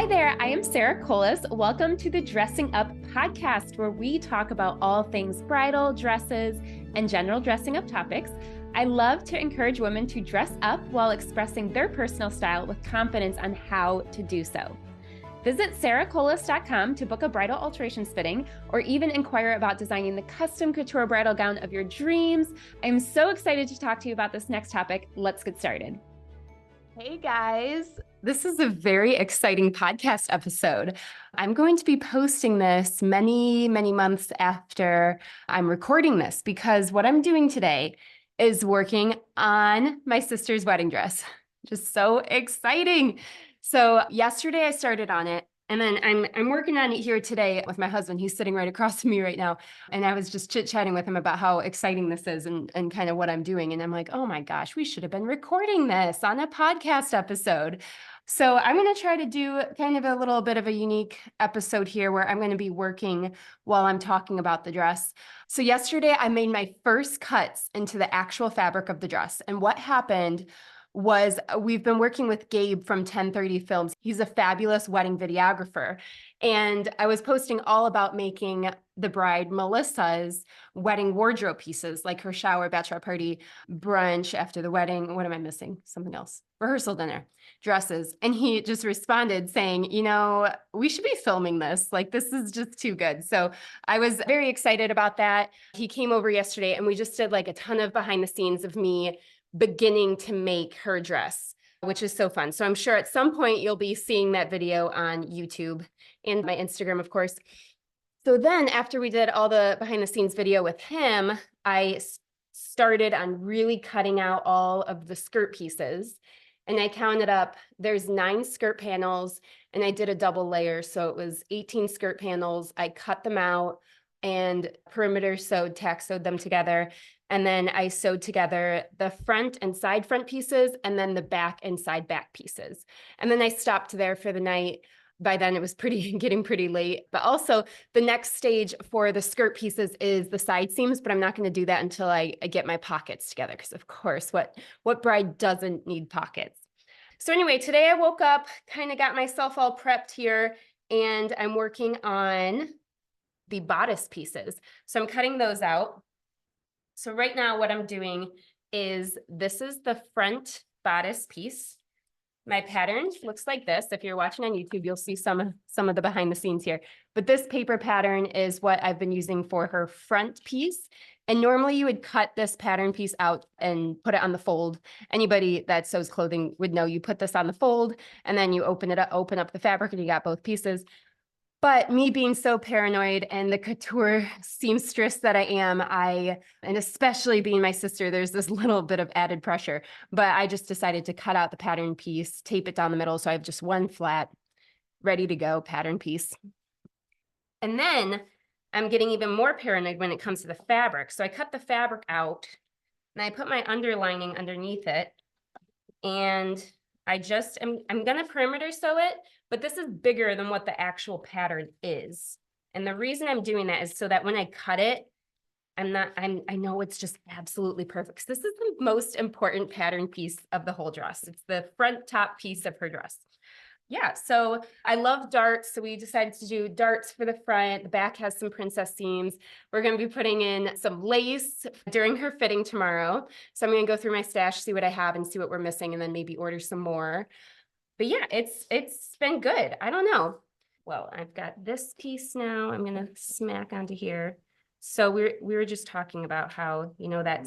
Hi there, I am Sarah Colas. Welcome to the Dressing Up podcast, where we talk about all things bridal, dresses, and general dressing up topics. I love to encourage women to dress up while expressing their personal style with confidence on how to do so. Visit sarahcolas.com to book a bridal alterations fitting or even inquire about designing the custom couture bridal gown of your dreams. I'm so excited to talk to you about this next topic. Let's get started. Hey guys, this is a very exciting podcast episode. I'm going to be posting this many months after I'm recording this because what I'm doing today is working on my sister's wedding dress. Just so exciting. So yesterday I started on it, and then I'm working on it here today with my husband. He's sitting right across from me right now. And I was just chit-chatting with him about how exciting this is and kind of what I'm doing. And I'm like, oh my gosh, we should have been recording this on a podcast episode. So I'm going to try to do kind of a little bit of a unique episode here where I'm going to be working while I'm talking about the dress. So yesterday I made my first cuts into the actual fabric of the dress. And what happened was we've been working with Gabe from 1030 Films. He's a fabulous wedding videographer. And I was posting all about making the bride Melissa's wedding wardrobe pieces, like her shower, bachelor party, brunch after the wedding. What am I missing? Something else. Rehearsal dinner, dresses. And he just responded saying, you know, we should be filming this. Like, this is just too good. So I was very excited about that. He came over yesterday and we just did like a ton of behind the scenes of me beginning to make her dress, which is so fun. So I'm sure at some point you'll be seeing that video on YouTube and my Instagram, of course. So then after we did all the behind the scenes video with him, I started on really cutting out all of the skirt pieces. And I counted up, there's 9 skirt panels, and I did a double layer. So it was 18 skirt panels. I cut them out and perimeter sewed, tack sewed them together. And then I sewed together the front and side front pieces, and then the back and side back pieces. And then I stopped there for the night. By then it was getting pretty late. But also the next stage for the skirt pieces is the side seams, but I'm not going to do that until I get my pockets together. Because of course, what bride doesn't need pockets? So anyway, today I woke up, kind of got myself all prepped here, and I'm working on the bodice pieces. So I'm cutting those out. So right now what I'm doing is, this is the front bodice piece. My pattern looks like this. If you're watching on YouTube, you'll see some of the behind the scenes here. But this paper pattern is what I've been using for her front piece. And normally you would cut this pattern piece out and put it on the fold. Anybody that sews clothing would know you put this on the fold and then you open up the fabric and you got both pieces. But me being so paranoid and the couture seamstress that I am, and especially being my sister, there's this little bit of added pressure. But I just decided to cut out the pattern piece, tape it down the middle. So I have just one flat, ready to go pattern piece. And then I'm getting even more paranoid when it comes to the fabric. So I cut the fabric out and I put my underlining underneath it. And I'm going to perimeter sew it, but this is bigger than what the actual pattern is. And the reason I'm doing that is so that when I cut it, I know it's just absolutely perfect. 'Cause this is the most important pattern piece of the whole dress. It's the front top piece of her dress. Yeah, so I love darts. So we decided to do darts for the front. The back has some princess seams. We're going to be putting in some lace during her fitting tomorrow. So I'm going to go through my stash, see what I have and see what we're missing, and then maybe order some more. But yeah, it's been good. I don't know. Well, I've got this piece now. I'm going to smack onto here. So we were just talking about how, that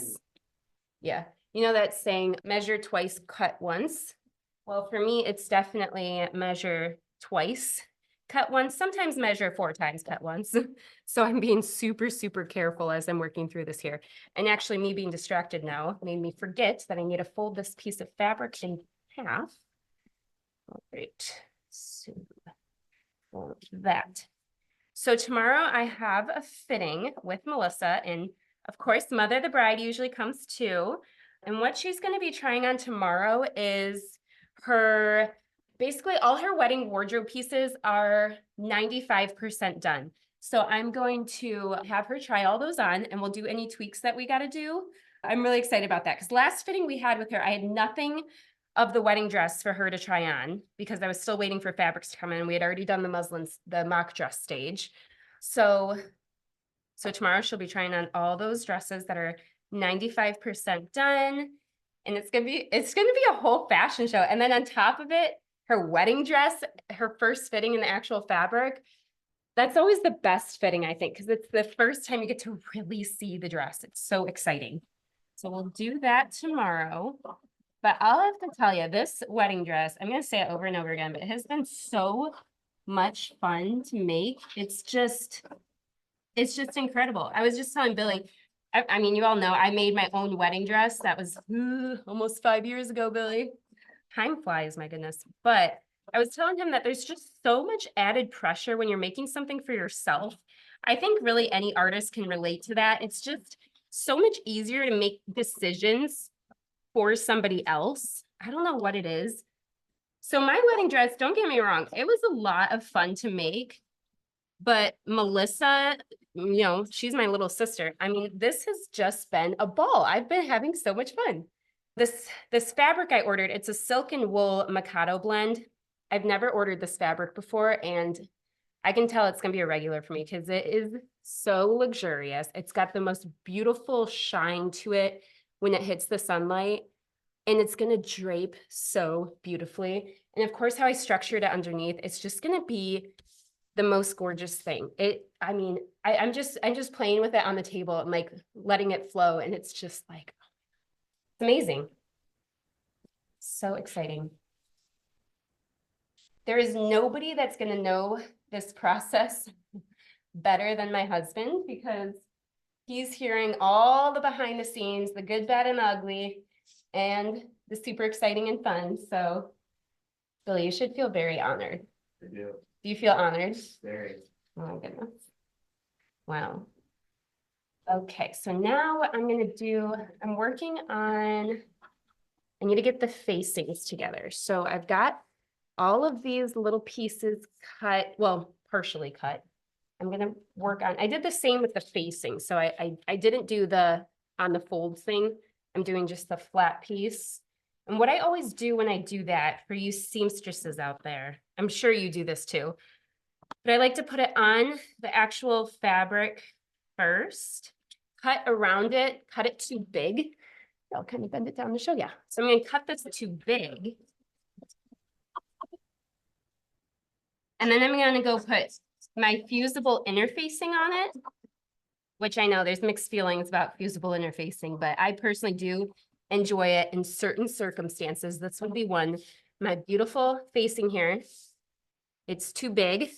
saying, measure twice, cut once. Well, for me, it's definitely measure twice, cut once, sometimes measure 4 times, cut once. So I'm being super careful as I'm working through this here. And actually me being distracted now made me forget that I need to fold this piece of fabric in half. All right, so fold that. So tomorrow I have a fitting with Melissa, and of course, Mother the Bride usually comes too. And what she's going to be trying on tomorrow is basically all her wedding wardrobe pieces are 95% done. So I'm going to have her try all those on, and we'll do any tweaks that we got to do. I'm really excited about that because last fitting we had with her, I had nothing of the wedding dress for her to try on because I was still waiting for fabrics to come in. We had already done the muslins, the mock dress stage. So tomorrow she'll be trying on all those dresses that are 95% done. And it's gonna be a whole fashion show. And then on top of it, her wedding dress, her first fitting in the actual fabric. That's always the best fitting, I think, because it's the first time you get to really see the dress. It's so exciting. So we'll do that tomorrow. But I'll have to tell you, this wedding dress, I'm going to say it over and over again, but it has been so much fun to make. It's just incredible. I was just telling Billy, I mean, you all know I made my own wedding dress. That was almost 5 years ago, Billy. Time flies, my goodness. But I was telling him that there's just so much added pressure when you're making something for yourself. I think really any artist can relate to that. It's just so much easier to make decisions for somebody else. I don't know what it is. So my wedding dress, don't get me wrong, it was a lot of fun to make. But Melissa, you know, she's my little sister. I mean, this has just been a ball. I've been having so much fun. This fabric I ordered, it's a silk and wool Mikado blend. I've never ordered this fabric before, and I can tell it's gonna be a regular for me because it is so luxurious. It's got the most beautiful shine to it when it hits the sunlight, and it's gonna drape so beautifully. And of course, how I structured it underneath, it's just gonna be the most gorgeous thing. I mean, I'm just playing with it on the table and like letting it flow, and it's just like, it's amazing. So exciting. There is nobody that's gonna know this process better than my husband because he's hearing all the behind the scenes, the good, bad, and ugly, and the super exciting and fun. So, Billy, you should feel very honored. I do. Do you feel honored? Very. Oh my goodness. Wow. Okay, so now I'm working on, I need to get the facings together. So I've got all of these little pieces cut, well, partially cut. I'm gonna work on, I did the same with the facing. So I didn't do the on the fold thing. I'm doing just the flat piece. And what I always do when I do that, for you seamstresses out there, I'm sure you do this too, but I like to put it on the actual fabric first, cut around it, cut it too big. I'll kind of bend it down to show you. So I'm gonna cut this too big. And then I'm gonna go put my fusible interfacing on it, which I know there's mixed feelings about fusible interfacing, but I personally do enjoy it in certain circumstances. This would be one. My beautiful facing here, it's too big.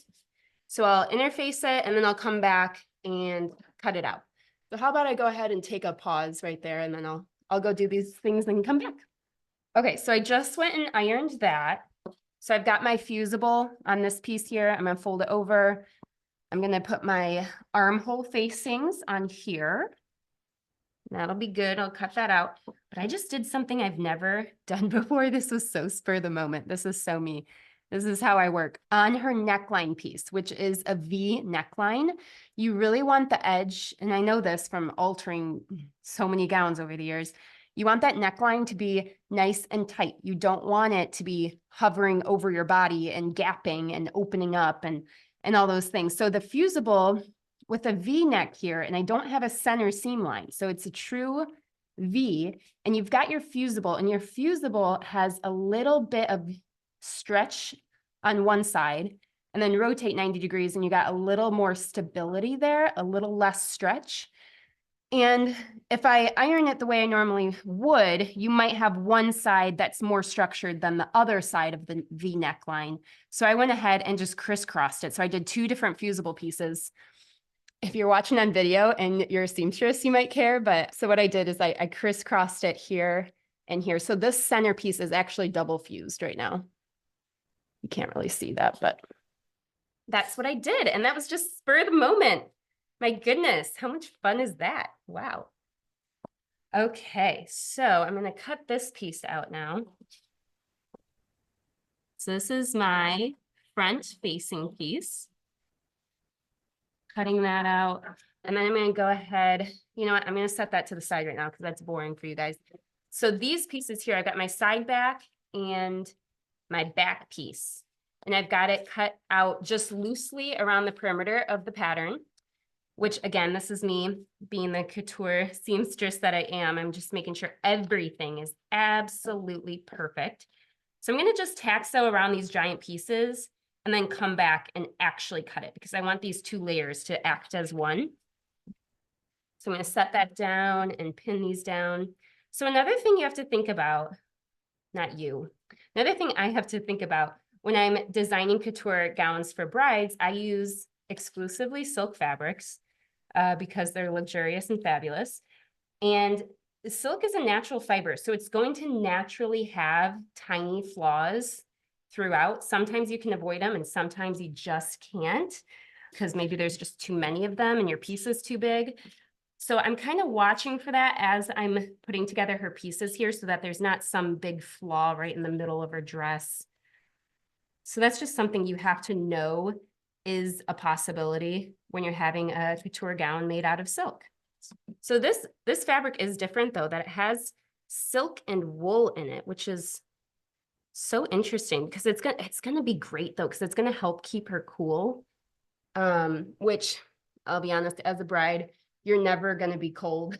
So I'll interface it and then I'll come back and cut it out. So how about I go ahead and take a pause right there and then I'll go do these things and come back. Okay, so I just went and ironed that. So I've got my fusible on this piece here. I'm gonna fold it over. I'm gonna put my armhole facings on here. That'll be good. I'll cut that out. But I just did something I've never done before. This was so spur of the moment. This is so me. This is how I work. On her neckline piece, which is a V neckline, you really want the edge, and I know this from altering so many gowns over the years, you want that neckline to be nice and tight. You don't want it to be hovering over your body and gapping and opening up and all those things. So the fusible with a V neck here, and I don't have a center seam line, so it's a true V, and you've got your fusible, and your fusible has a little bit of stretch on one side, and then rotate 90 degrees, and you got a little more stability there, a little less stretch. And if I iron it the way I normally would, you might have one side that's more structured than the other side of the V neckline. So I went ahead and just crisscrossed it. So I did 2 different fusible pieces. If you're watching on video and you're a seamstress, you might care. But so what I did is I crisscrossed it here and here. So this center piece is actually double fused right now. You can't really see that, but that's what I did. And that was just spur of the moment. My goodness, how much fun is that? Wow. Okay, so I'm going to cut this piece out now. So this is my front facing piece. Cutting that out. And then I'm going to go ahead. You know what? I'm going to set that to the side right now because that's boring for you guys. So these pieces here, I've got my side back and my back piece. And I've got it cut out just loosely around the perimeter of the pattern, which again, this is me being the couture seamstress that I am. I'm just making sure everything is absolutely perfect. So I'm going to just tack sew around these giant pieces and then come back and actually cut it because I want these two layers to act as one. So I'm going to set that down and pin these down. So another thing you have to think about, not you, another thing I have to think about when I'm designing couture gowns for brides, I use exclusively silk fabrics because they're luxurious and fabulous. And silk is a natural fiber, so it's going to naturally have tiny flaws throughout. Sometimes you can avoid them and sometimes you just can't because maybe there's just too many of them and your piece is too big. So I'm kind of watching for that as I'm putting together her pieces here so that there's not some big flaw right in the middle of her dress. So that's just something you have to know is a possibility when you're having a couture gown made out of silk. So this fabric is different though, that it has silk and wool in it, which is so interesting because it's gonna be great though, because it's gonna help keep her cool. Which I'll be honest, as a bride, you're never gonna be cold.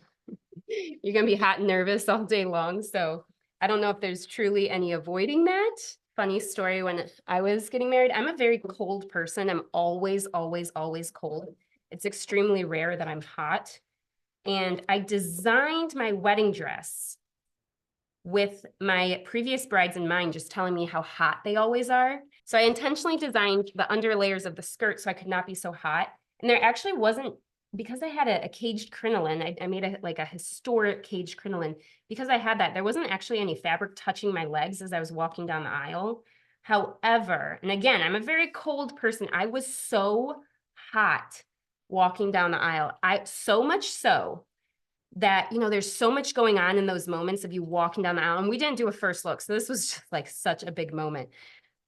You're gonna be hot and nervous all day long. So I don't know if there's truly any avoiding that. Funny story, when I was getting married, I'm a very cold person. I'm always, always, always cold. It's extremely rare that I'm hot. And I designed my wedding dress with my previous brides in mind, just telling me how hot they always are. So I intentionally designed the under layers of the skirt so I could not be so hot. And there actually wasn't, because I had a caged crinoline, I made a historic caged crinoline. Because I had that, there wasn't actually any fabric touching my legs as I was walking down the aisle. However, and again, I'm a very cold person. I was so hot walking down the aisle. So much so that, you know, there's so much going on in those moments of you walking down the aisle. And we didn't do a first look. So this was just like such a big moment.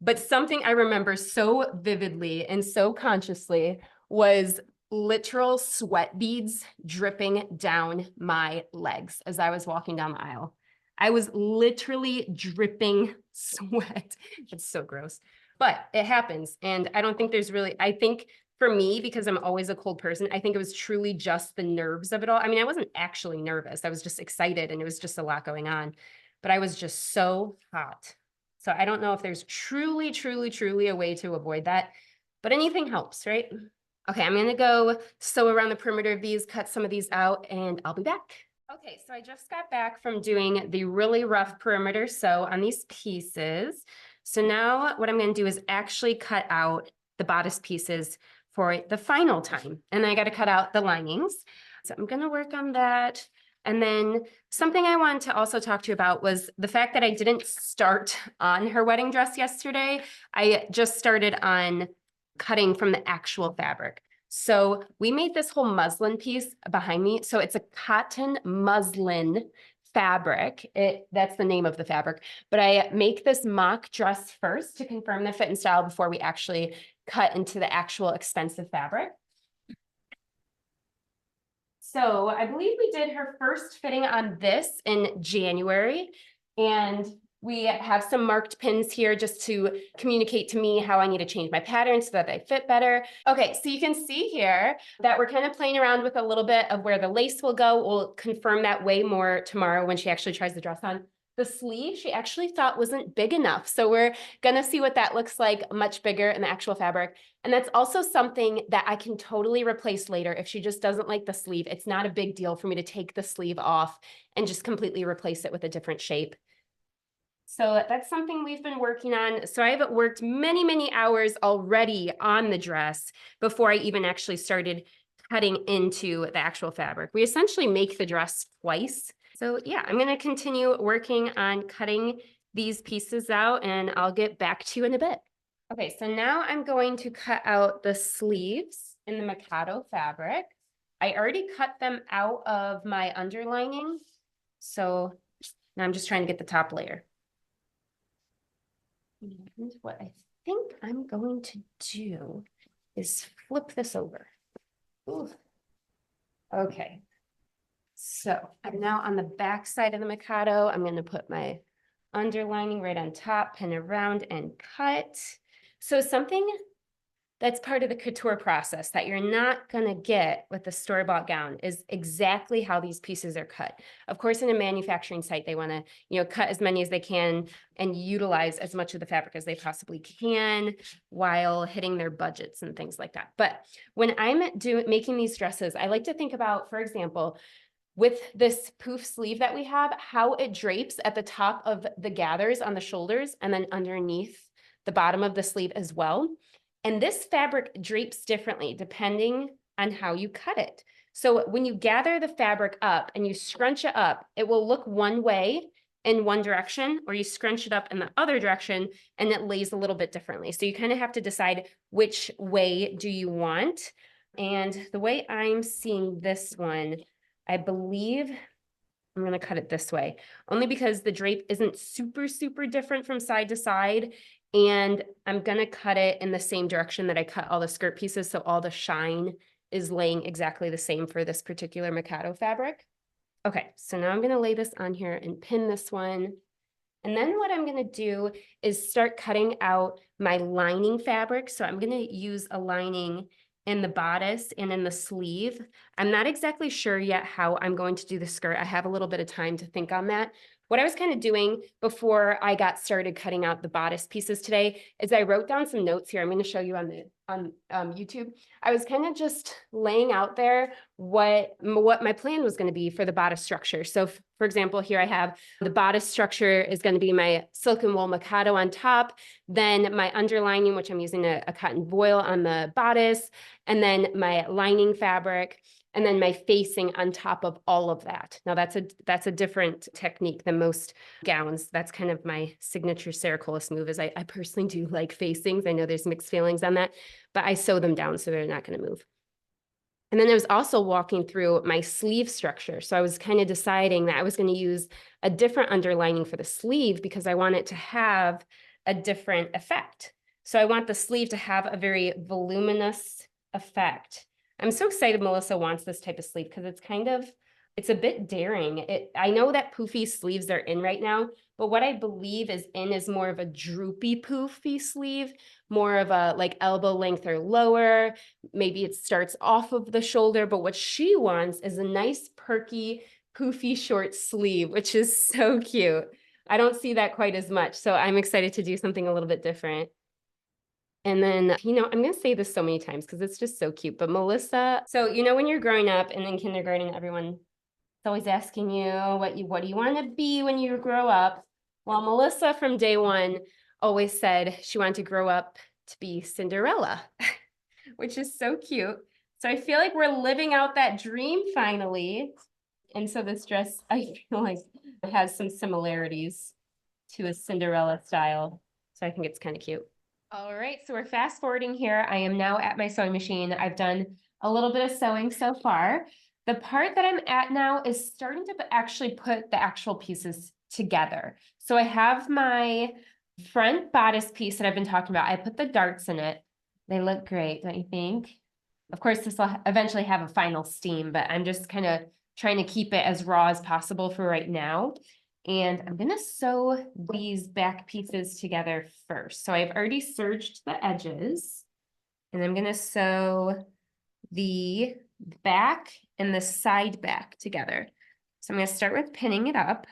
But something I remember so vividly and so consciously was literal sweat beads dripping down my legs as I was walking down the aisle. I was literally dripping sweat. It's so gross, but it happens. And I don't think there's really, I think for me, because I'm always a cold person, I think it was truly just the nerves of it all. I mean, I wasn't actually nervous. I was just excited and it was just a lot going on, but I was just so hot. So I don't know if there's truly, truly, truly a way to avoid that, but anything helps, right? Okay, I'm gonna go sew around the perimeter of these, cut some of these out, and I'll be back. Okay, so I just got back from doing the really rough perimeter sew on these pieces. So now what I'm gonna do is actually cut out the bodice pieces for the final time. And I gotta cut out the linings. So I'm gonna work on that. And then something I wanted to also talk to you about was the fact that I didn't start on her wedding dress yesterday. I just started on cutting from the actual fabric. So we made this whole muslin piece behind me. So it's a cotton muslin fabric. That's the name of the fabric. But I make this mock dress first to confirm the fit and style before we actually cut into the actual expensive fabric. So I believe we did her first fitting on this in January, and we have some marked pins here just to communicate to me how I need to change my pattern so that they fit better. Okay, so you can see here that we're kind of playing around with a little bit of where the lace will go. We'll confirm that way more tomorrow when she actually tries the dress on. The sleeve she actually thought wasn't big enough. So we're gonna see what that looks like much bigger in the actual fabric. And that's also something that I can totally replace later if she just doesn't like the sleeve. It's not a big deal for me to take the sleeve off and just completely replace it with a different shape. So that's something we've been working on. So I've worked many, many hours already on the dress before I even actually started cutting into the actual fabric. We essentially make the dress twice. So yeah, I'm going to continue working on cutting these pieces out and I'll get back to you in a bit. Okay, so now I'm going to cut out the sleeves in the Mikado fabric. I already cut them out of my underlining. So now I'm just trying to get the top layer. And what I think I'm going to do is flip this over. Ooh. Okay. So I'm now on the back side of the Mikado. I'm going to put my underlining right on top, pin around and cut. So something that's part of the couture process that you're not gonna get with the store-bought gown is exactly how these pieces are cut. Of course, in a manufacturing site, they wanna, cut as many as they can and utilize as much of the fabric as they possibly can while hitting their budgets and things like that. But when I'm making these dresses, I like to think about, for example, with this poof sleeve that we have, how it drapes at the top of the gathers on the shoulders and then underneath the bottom of the sleeve as well. And this fabric drapes differently depending on how you cut it. So when you gather the fabric up and you scrunch it up, it will look one way in one direction, or you scrunch it up in the other direction and it lays a little bit differently. So you kind of have to decide which way do you want. And the way I'm seeing this one, I believe I'm going to cut it this way, only because the drape isn't super, super different from side to side. And I'm going to cut it in the same direction that I cut all the skirt pieces. So all the shine is laying exactly the same for this particular Mikado fabric. Okay, so now I'm going to lay this on here and pin this one. And then what I'm going to do is start cutting out my lining fabric. So I'm going to use a lining in the bodice and in the sleeve. I'm not exactly sure yet how I'm going to do the skirt. I have a little bit of time to think on that. What I was kind of doing before I got started cutting out the bodice pieces today is I wrote down some notes here. I'm going to show you on YouTube. I was kind of just laying out there what my plan was going to be for the bodice structure. So for example, here I have the bodice structure is going to be my silk and wool Mikado on top, then my underlining, which I'm using a cotton voile on the bodice, and then my lining fabric, and then my facing on top of all of that. Now that's a different technique than most gowns. That's kind of my signature Cerakolis move, is I personally do like facings. I know there's mixed feelings on that, but I sew them down so they're not going to move. And then I was also walking through my sleeve structure. So I was kind of deciding that I was going to use a different underlining for the sleeve because I want it to have a different effect. So I want the sleeve to have a very voluminous effect. I'm so excited Melissa wants this type of sleeve because it's a bit daring. I know that poofy sleeves are in right now, but what I believe is in is more of a droopy poofy sleeve, more of a like elbow length or lower. Maybe it starts off of the shoulder, but what she wants is a nice perky poofy short sleeve, which is so cute. I don't see that quite as much, so I'm excited to do something a little bit different. And then, I'm going to say this so many times because it's just so cute, but Melissa, so, when you're growing up and in kindergarten, everyone's always asking you, what do you want to be when you grow up? Well, Melissa from day one always said she wanted to grow up to be Cinderella, which is so cute. So I feel like we're living out that dream finally. And so this dress, I feel like it has some similarities to a Cinderella style. So I think it's kind of cute. All right, so we're fast forwarding here. I am now at my sewing machine. I've done a little bit of sewing so far. The part that I'm at now is starting to actually put the actual pieces together. So I have my front bodice piece that I've been talking about. I put the darts in it. They look great, don't you think? Of course, this will eventually have a final steam, but I'm just kind of trying to keep it as raw as possible for right now. And I'm going to sew these back pieces together first. So I've already serged the edges, and I'm going to sew the back and the side back together. So I'm going to start with pinning it up.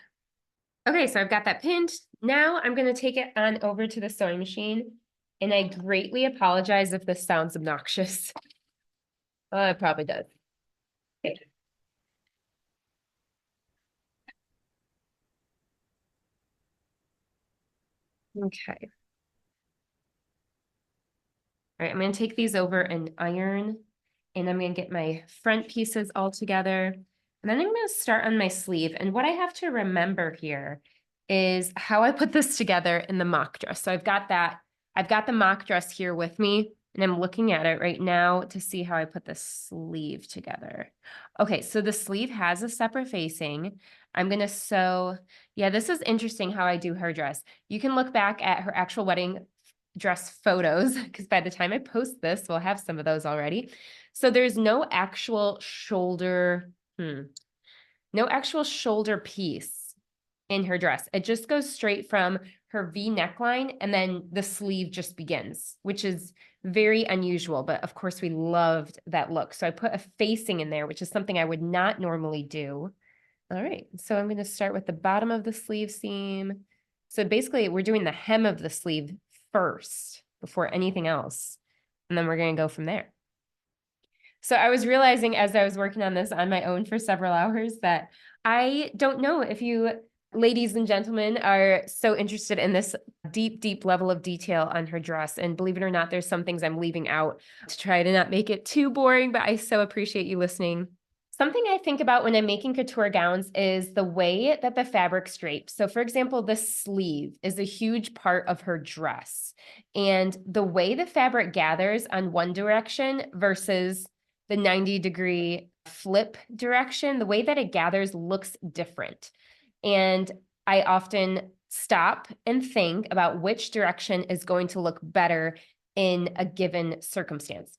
Okay, so I've got that pinned. Now I'm going to take it on over to the sewing machine, and I greatly apologize if this sounds obnoxious. It probably does. Okay. Okay. All right, I'm going to take these over and iron, and I'm going to get my front pieces all together. And then I'm going to start on my sleeve. And what I have to remember here is how I put this together in the mock dress. So I've got the mock dress here with me, and I'm looking at it right now to see how I put the sleeve together. Okay, so the sleeve has a separate facing. I'm going to sew, yeah, this is interesting how I do her dress. You can look back at her actual wedding dress photos, because by the time I post this, we'll have some of those already. So there's no actual shoulder, no actual shoulder piece. in her dress. It just goes straight from her V neckline and then the sleeve just begins, which is very unusual, but of course we loved that look. So I put a facing in there, which is something I would not normally do. All right, so I'm going to start with the bottom of the sleeve seam. So basically we're doing the hem of the sleeve first before anything else. And then we're going to go from there. So I was realizing as I was working on this on my own for several hours that I don't know if you ladies and gentlemen are so interested in this deep, deep level of detail on her dress. And believe it or not, there's some things I'm leaving out to try to not make it too boring, but I so appreciate you listening. Something I think about when I'm making couture gowns is the way that the fabric drapes. So for example, the sleeve is a huge part of her dress. And the way the fabric gathers on one direction versus the 90-degree flip direction, the way that it gathers looks different. And I often stop and think about which direction is going to look better in a given circumstance.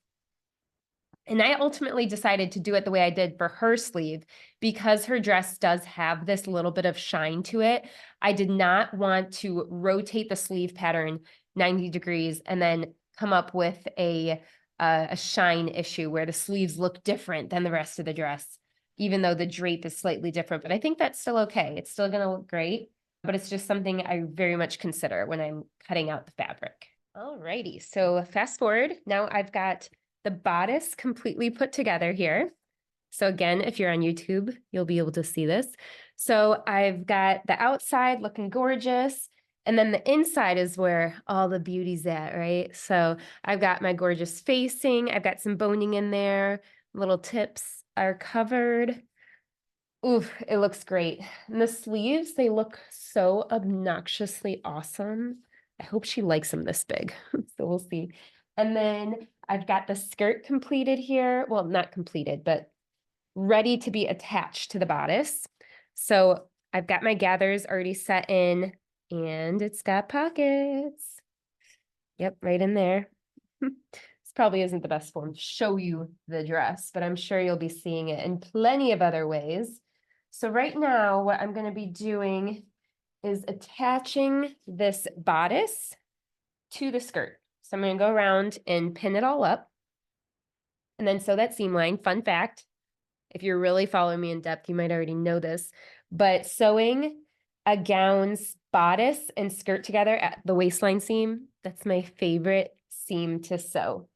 And I ultimately decided to do it the way I did for her sleeve because her dress does have this little bit of shine to it. I did not want to rotate the sleeve pattern 90 degrees and then come up with a shine issue where the sleeves look different than the rest of the dress, even though the drape is slightly different. But I think that's still okay. It's still going to look great, but it's just something I very much consider when I'm cutting out the fabric. All righty, so fast forward. Now I've got the bodice completely put together here. So again, if you're on YouTube, you'll be able to see this. So I've got the outside looking gorgeous, and then the inside is where all the beauty's at, right? So I've got my gorgeous facing. I've got some boning in there. Little tips are covered. Oof, it looks great. And the sleeves, they look so obnoxiously awesome. I hope she likes them this big. So we'll see. And then I've got the skirt completed here. Well, not completed, but ready to be attached to the bodice. So I've got my gathers already set in, and it's got pockets. Yep, right in there. This probably isn't the best form to show you the dress, but I'm sure you'll be seeing it in plenty of other ways. So right now, what I'm going to be doing is attaching this bodice to the skirt. So I'm going to go around and pin it all up and then sew that seam line. Fun fact, if you're really following me in depth, you might already know this, but sewing a gown's bodice and skirt together at the waistline seam, that's my favorite seam to sew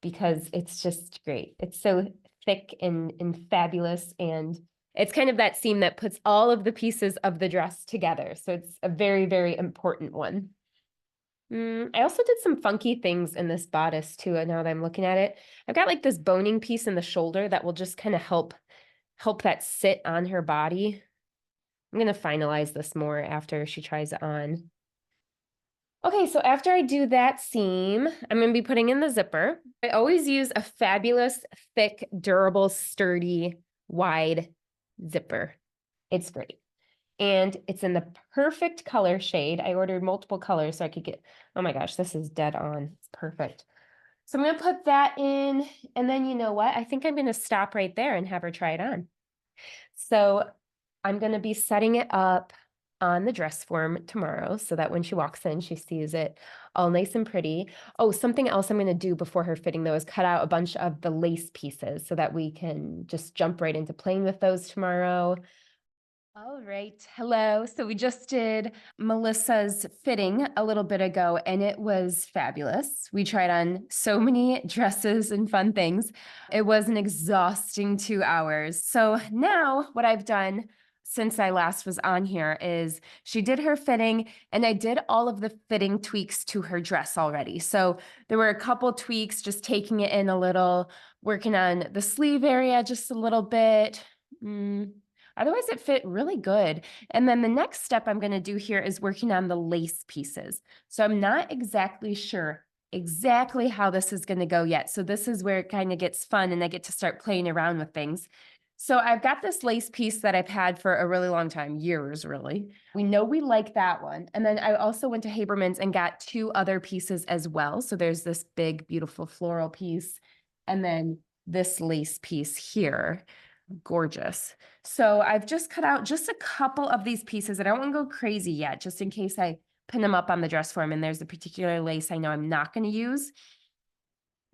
because it's just great. It's so thick and fabulous, and it's kind of that seam that puts all of the pieces of the dress together. So it's a very, very important one. I also did some funky things in this bodice too, now that I'm looking at it. I've got like this boning piece in the shoulder that will just kind of help that sit on her body. I'm going to finalize this more after she tries it on. Okay, so after I do that seam, I'm going to be putting in the zipper. I always use a fabulous, thick, durable, sturdy, wide zipper. It's great. And it's in the perfect color shade. I ordered multiple colors so I could get, oh my gosh, this is dead on. It's perfect. So I'm going to put that in, and then you know what? I think I'm going to stop right there and have her try it on. So I'm going to be setting it up on the dress form tomorrow so that when she walks in, she sees it all nice and pretty. Oh, something else I'm going to do before her fitting though is cut out a bunch of the lace pieces so that we can just jump right into playing with those tomorrow. All right. Hello. So we just did Melissa's fitting a little bit ago, and it was fabulous. We tried on so many dresses and fun things. It was an exhausting 2 hours. So now what I've done since I last was on here is she did her fitting, and I did all of the fitting tweaks to her dress already. So there were a couple tweaks, just taking it in a little, working on the sleeve area just a little bit. Otherwise, it fit really good. And then the next step I'm going to do here is working on the lace pieces. So I'm not exactly sure exactly how this is going to go yet. So this is where it kind of gets fun and I get to start playing around with things. So I've got this lace piece that I've had for a really long time, years really. We know we like that one. And then I also went to Haberman's and got 2 other pieces as well. So there's this big, beautiful floral piece and then this lace piece here. gorgeous. So I've just cut out just a couple of these pieces. I don't want to go crazy yet, just in case I pin them up on the dress form and there's a particular lace I know I'm not going to use.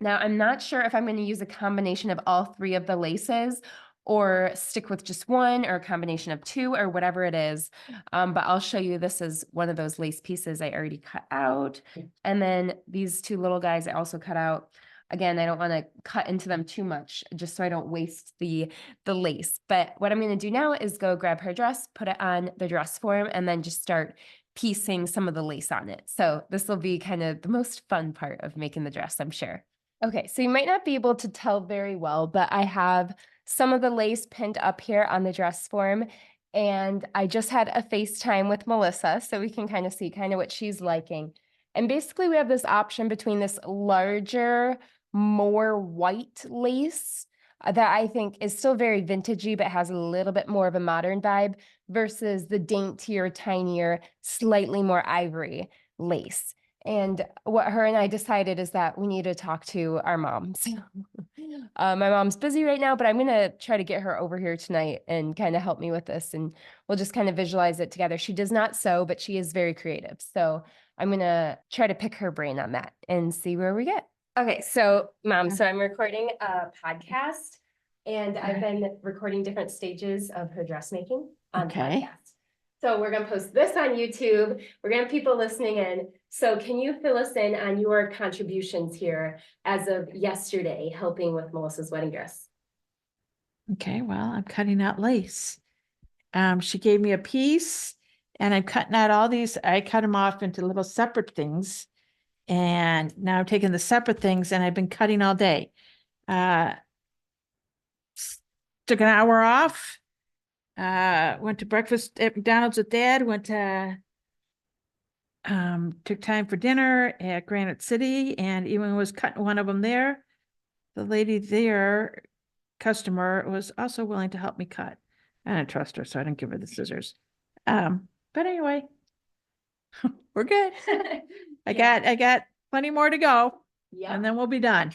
Now, I'm not sure if I'm going to use a combination of all three of the laces or stick with just one or a combination of two or whatever it is. But I'll show you, this is one of those lace pieces I already cut out. And then these two little guys I also cut out. Again, I don't want to cut into them too much just so I don't waste the lace. But what I'm going to do now is go grab her dress, put it on the dress form, and then just start piecing some of the lace on it. So this will be kind of the most fun part of making the dress, I'm sure. Okay, so you might not be able to tell very well, but I have some of the lace pinned up here on the dress form, and I just had a FaceTime with Melissa so we can kind of see kind of what she's liking. And basically we have this option between this larger, more white lace that I think is still very vintagey, but has a little bit more of a modern vibe versus the daintier, tinier, slightly more ivory lace. And what her and I decided is that we need to talk to our moms. My mom's busy right now, but I'm going to try to get her over here tonight and kind of help me with this. And we'll just kind of visualize it together. She does not sew, but she is very creative. So I'm going to try to pick her brain on that and see where we get. Okay, so Mom, so I'm recording a podcast and I've been recording different stages of her dressmaking on podcast. So we're gonna post this on YouTube. We're gonna have people listening in. So can you fill us in on your contributions here as of yesterday, helping with Melissa's wedding dress? Okay, well, I'm cutting out lace. She gave me a piece and I'm cutting out all these. I cut them off into little separate things. And now I'm taking the separate things and I've been cutting all day. Took an hour off. Went to breakfast at McDonald's with Dad, went to took time for dinner at Granite City, and even was cutting one of them there. The lady there, customer, was also willing to help me cut. I didn't trust her, so I didn't give her the scissors. But anyway, we're good. I got plenty more to go. Yeah. And then we'll be done.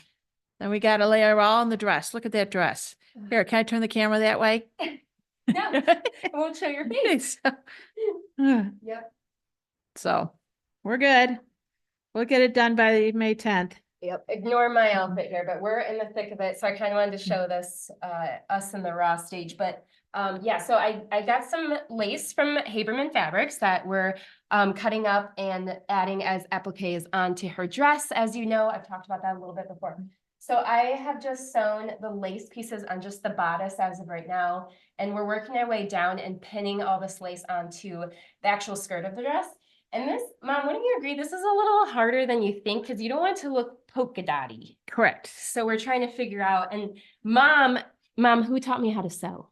Then we got to lay her all in the dress. Look at that dress. Here, can I turn the camera that way? No, it won't show your face. Yep. So we're good. We'll get it done by May 10th. Yep. Ignore my outfit here, but we're in the thick of it. So I kind of wanted to show this, us in the raw stage. But yeah, so I got some lace from Haberman Fabrics that we're cutting up and adding as appliques onto her dress. As you know, I've talked about that a little bit before. So I have just sewn the lace pieces on just the bodice as of right now. And we're working our way down and pinning all this lace onto the actual skirt of the dress. And this, Mom, wouldn't you agree, this is a little harder than you think because you don't want it to look polka dotty. Correct. So we're trying to figure out, and Mom, who taught me how to sew?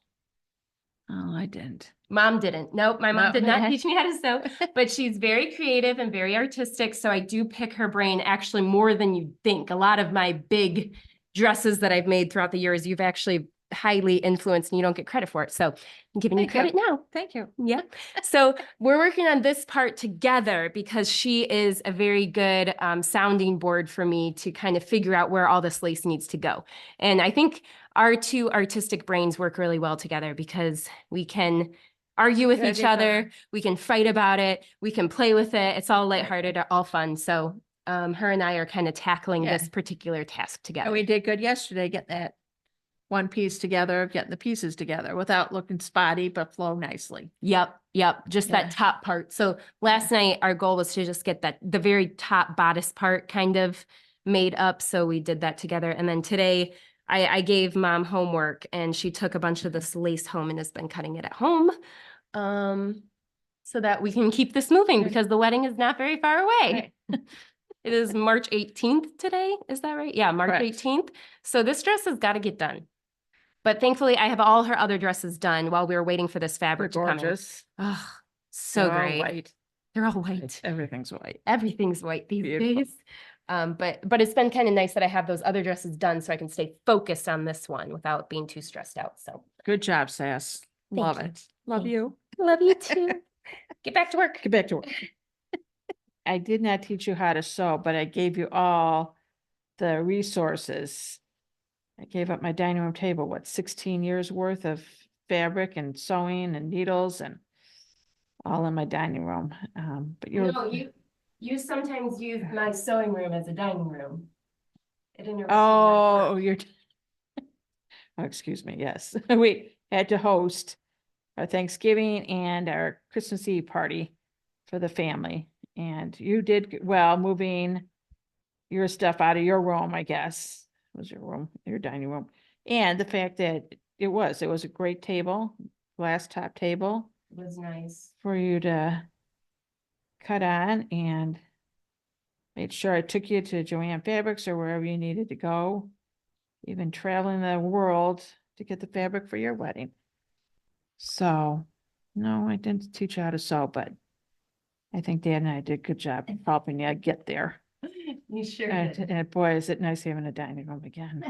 Oh, I didn't. Mom didn't. Nope, my mom No. did not teach me how to sew, but she's very creative and very artistic. So I do pick her brain actually more than you'd think. A lot of my big dresses that I've made throughout the years, you've actually highly influenced and you don't get credit for it. So I'm giving you credit now. Thank you. Yeah. So we're working on this part together because she is a very good sounding board for me to kind of figure out where all this lace needs to go. And I think our two artistic brains work really well together because we can argue with each other. We can fight about it. We can play with it. It's all lighthearted, all fun. So her and I are kind of tackling this particular task together. And we did good yesterday, get that one piece together, getting the pieces together without looking spotty, but flow nicely. Yep. Just that top part. So last night, our goal was to just get the very top bodice part kind of made up. So we did that together. And then today I gave Mom homework and she took a bunch of this lace home and has been cutting it at home. So that we can keep this moving because the wedding is not very far away. Right. It is March 18th today. Is that right? Yeah, March 18th. So this dress has got to get done. But thankfully, I have all her other dresses done while we were waiting for this fabric to come in. Oh, so They're great. all white. They're all white. Everything's white. Everything's white these Beautiful. days. But it's been kind of nice that I have those other dresses done so I can stay focused on this one without being too stressed out. So Good job, Sass. Love it. Love you. Love you too. Get back to work. Get back to work. I did not teach you how to sew, but I gave you all the resources I gave up my dining room table, 16 years worth of fabric and sewing and needles and all in my dining room. But you're, No, you sometimes use my sewing room as a dining room. It interrupted my oh, work. you're, oh, excuse me, yes. We had to host our Thanksgiving and our Christmas Eve party for the family. And you did well moving your stuff out of your room, I guess, was your room, your dining room. And the fact that it was a great table, glass top table It was nice. for you to cut on, and made sure I took you to Joanne Fabrics or wherever you needed to go, even traveling the world to get the fabric for your wedding. So, no, I didn't teach you how to sew, but I think Dad and I did a good job of helping you get there. You sure And, did. and boy, is it nice having a dining room again.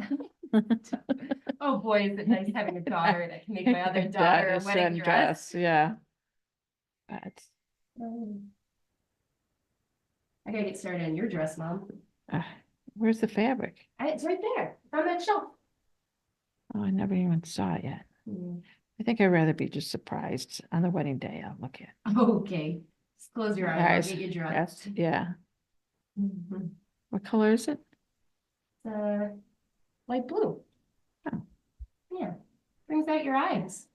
Oh, boy, is it nice having a daughter that can make my other daughter a wedding Son dress. Yeah. But, I gotta get started on your dress, Mom. where's the fabric? It's right there, it's on that shelf. Oh, I never even saw it yet. I think I'd rather be just surprised on the wedding day. I'll look at. Okay, just close your eyes, I'll get you dressed. Yes, yeah. Mhm. What color is it? Light blue. Oh. Yeah, brings out your eyes.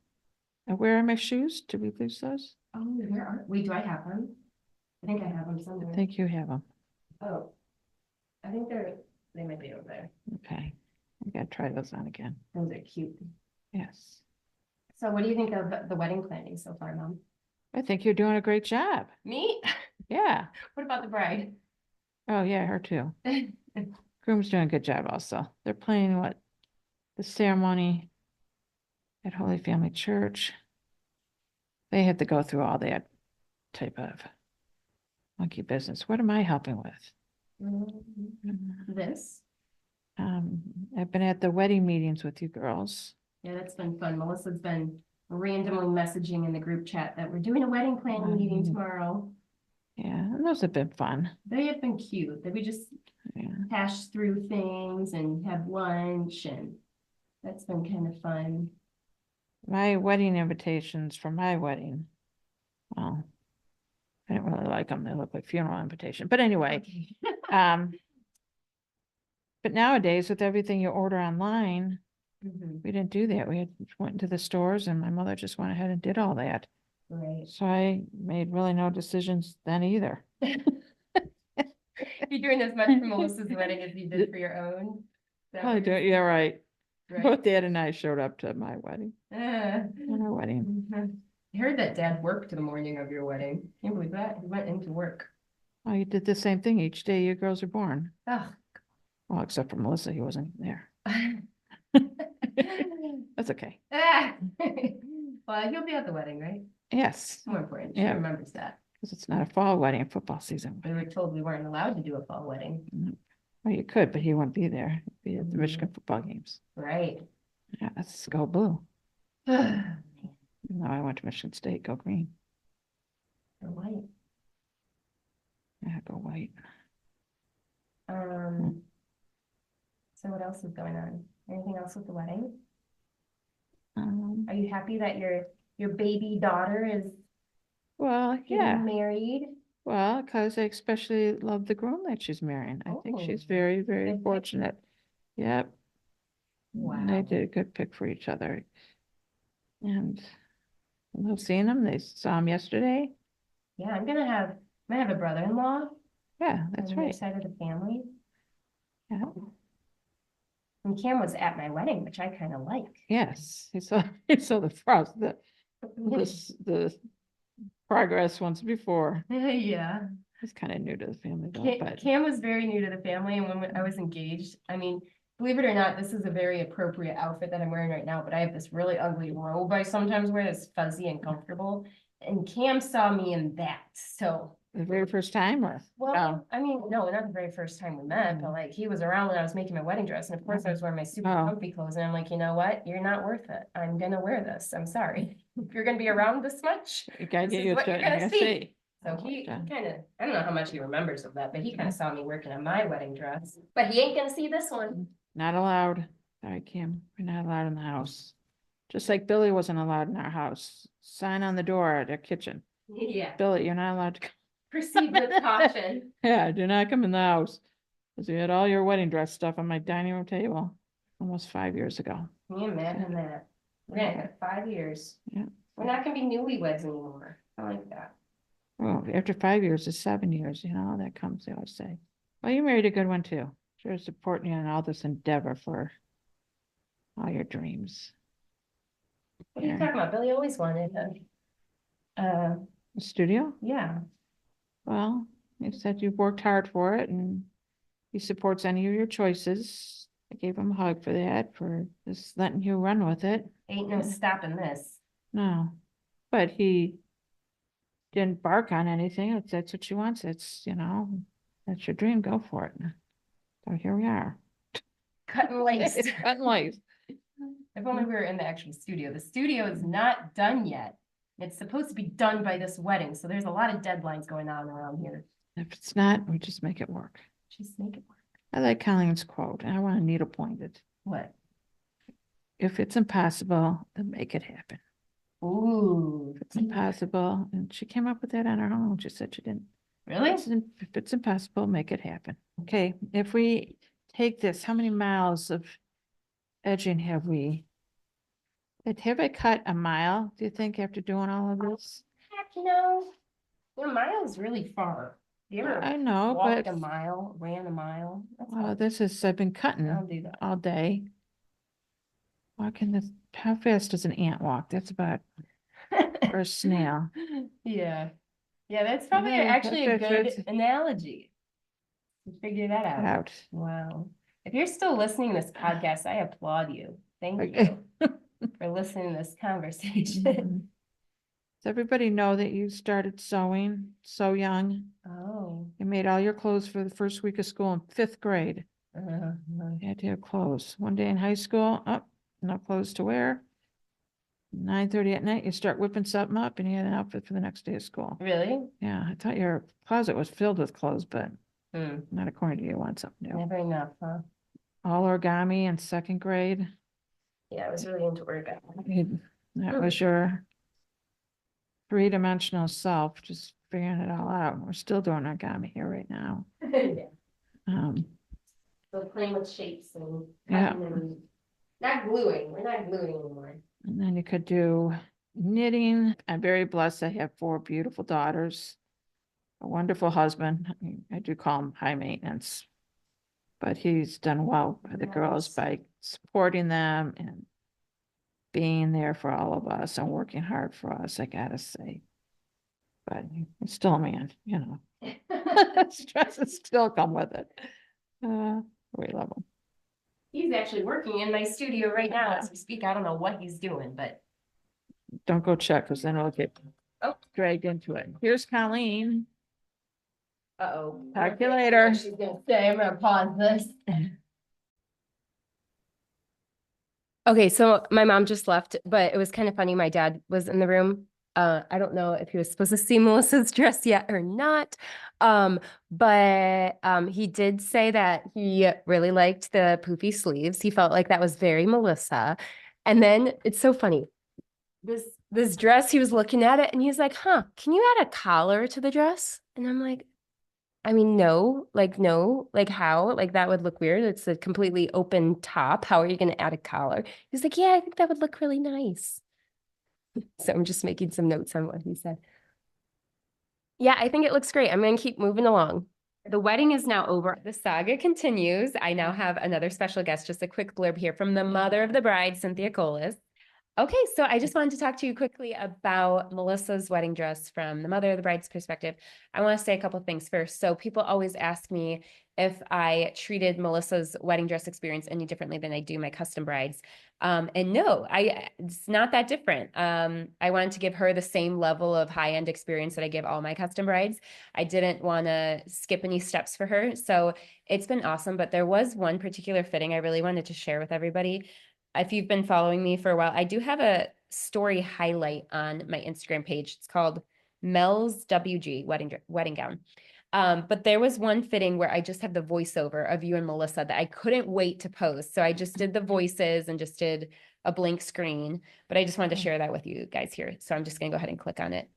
And where are my shoes? Did we lose those? Oh, where are, wait, do I have them? I think I have them somewhere. I think you have them. Oh, I think they might be over there. Okay. I gotta try those on again. Those are cute. Yes. So what do you think of the wedding planning so far, Mom? I think you're doing a great job. Me? Yeah. What about the bride? Oh, yeah, her too. Groom's doing a good job also. They're planning the ceremony at Holy Family Church. They have to go through all that type of monkey business. What am I helping with? This? I've been at the wedding meetings with you girls. Yeah, that's been fun. Melissa's been randomly messaging in the group chat that we're doing a wedding planning meeting tomorrow. Yeah, and those have been fun. They have been cute. That we just hash through things and have lunch, and that's been kind of fun. My wedding invitations for my wedding. Well, I didn't really like them. They look like funeral invitation, but anyway. Okay. But nowadays with everything you order online, Mhm. we didn't do that. We went into the stores and my mother just went ahead and did all that. Right. So I made really no decisions then either. You're doing as much for Melissa's wedding as you did for your own. Is that I what do, you're yeah, right. saying? Both Dad and I showed up to my wedding, Right. on our wedding. I heard that Dad worked the morning of your wedding. Can't believe that. He went into work. Oh, you did the same thing each day you girls were born. Oh. Well, except for Melissa, he wasn't there. That's okay. Well, he'll be at the wedding, right? Yes, More important. She Yeah. remembers that. because it's not a fall wedding, football season. We were told we weren't allowed to do a fall wedding. Well, you could, but he wouldn't be there. He'd be at the Michigan football games. Right. Yeah, that's go blue. They're No, I went to Michigan State, go green. white. Yeah, go white. So what else is going on? Anything else with the wedding? Um, Are you happy that your baby daughter is well, getting yeah, married? well, because I especially love the groom that she's marrying. I think she's Oh, very, very good pick. fortunate. Yep. Wow. They did a good pick for each other. And I love seeing them. They saw him yesterday. Yeah, I'm gonna have a brother-in-law Yeah, on that's the other right. side of the family. Yeah. And Cam was at my wedding, which I kind of like. Yes, he saw the frost, the progress once before. Yeah. He's kind of new to the family though, but Cam was very new to the family, and when I was engaged, I mean, believe it or not, this is a very appropriate outfit that I'm wearing right now, but I have this really ugly robe I sometimes wear that's fuzzy and comfortable. And Cam saw me in that, so. the very first time or? Well, I mean, no, not the very first time we met, but like he was around when I was making my wedding dress, and of course I was wearing my super Oh. comfy clothes, and I'm like, you know what? You're not worth it. I'm gonna wear this. I'm sorry. If you're gonna be around this much. You gotta This get is used what to you're it. I gonna gotta see. see. So Oh, he yeah. kind of, I don't know how much he remembers of that, but he kind of saw me working on my wedding dress. But he ain't gonna see this one. Not allowed. Sorry, Kim, we're not allowed in the house. Just like Billy wasn't allowed in our house. Sign on the door at their kitchen. Yeah, Billy, you're not allowed to come. proceed with caution. Yeah, do not come in the house. Cause you had all your wedding dress stuff on my dining room table almost 5 years ago. Can you imagine that? We're gonna have 5 years. Yeah. We're not gonna be newlyweds anymore. I like that. Well, after 5 years is 7 years, that comes, they always say. Well, you married a good one too. Sure supporting you in all this endeavor for all your dreams. What are you Yeah. talking about? Billy always wanted a, The studio? yeah. Well, you said you've worked hard for it and he supports any of your choices. I gave him a hug for that, for just letting you run with it. Ain't no stopping this. No, but he didn't bark on anything. If that's what she wants, that's your dream, go for it. So here we are. Cut and lace. Cut and lace. If only we were in the actual studio. The studio is not done yet. It's supposed to be done by this wedding, so there's a lot of deadlines going on around here. If it's not, we just make it work. Just make it work. I like Colleen's quote, and I want to needlepoint it. What? If it's impossible, then make it happen. Ooh. If it's impossible, and she came up with that on her own. She said she didn't. Really? If it's impossible, make it happen. Okay, if we take this, how many miles of edging have we? Have I cut a mile, do you think, after doing all of this? Heck, your mile's really far. You ever I know, walked but a mile, ran a mile? That's well, all. I've been cutting I'll do that. all day. How fast does an ant walk? That's about, or a snail. Yeah. Yeah, that's probably Yeah, actually a that's- good analogy. You figure that out. Out. Wow. If you're still listening to this podcast, I applaud you. Thank Okay. you for listening to this conversation. Mhm. Does everybody know that you started sewing so young? Oh. You made all your clothes for the first week of school in 5th grade. Uh, You had to have clothes. One day in high school, no clothes to wear. 9:30 at night, you start whipping something up and you had an outfit for the next day of school. really? Yeah, I thought your closet was filled with clothes, but Hmm. not according to you, want something new. Never enough, huh? All origami in 2nd grade. Yeah, I was really into origami. That was your 3-dimensional self, just figuring it all out. We're still doing origami here right now. Yeah. Um, So playing with shapes and Yeah. cutting and not gluing. We're not gluing anymore. And then you could do knitting. I'm very blessed. I have 4 beautiful daughters, a wonderful husband. I do call him high maintenance, but he's done well for the girls by supporting them and being there for all of us and working hard for us, I gotta say. But he's still a man, Stresses still come with it. We love him. He's actually working in my studio right now as we speak. I don't know what he's doing, but Don't go check, because then it'll get dragged into it. Here's Colleen. uh-oh. Talk to you later. She's gonna say, I'm gonna pause this. Okay, so my mom just left, but it was kind of funny. My dad was in the room. I don't know if he was supposed to see Melissa's dress yet or not. But he did say that he really liked the poofy sleeves. He felt like that was very Melissa. And then it's so funny. This dress, he was looking at it and he's like, huh, can you add a collar to the dress? And I'm like, I mean, no, like how? Like that would look weird. It's a completely open top. How are you going to add a collar? He's like, yeah, I think that would look really nice. So I'm just making some notes on what he said. Yeah, I think it looks great. I'm going to keep moving along. The wedding is now over. The saga continues. I now have another special guest. Just a quick blurb here from the mother of the bride, Cynthia Colas. Okay, so I just wanted to talk to you quickly about Melissa's wedding dress from the mother of the bride's perspective. I want to say a couple of things first. So people always ask me if I treated Melissa's wedding dress experience any differently than I do my custom brides. And no, it's not that different. I wanted to give her the same level of high-end experience that I give all my custom brides. I didn't want to skip any steps for her. So it's been awesome, but there was one particular fitting I really wanted to share with everybody. If you've been following me for a while, I do have a story highlight on my Instagram page. It's called Mel's WG wedding gown. But there was one fitting where I just have the voiceover of you and Melissa that I couldn't wait to post. So I just did the voices and just did a blank screen, but I just wanted to share that with you guys here. So I'm just gonna go ahead and click on it.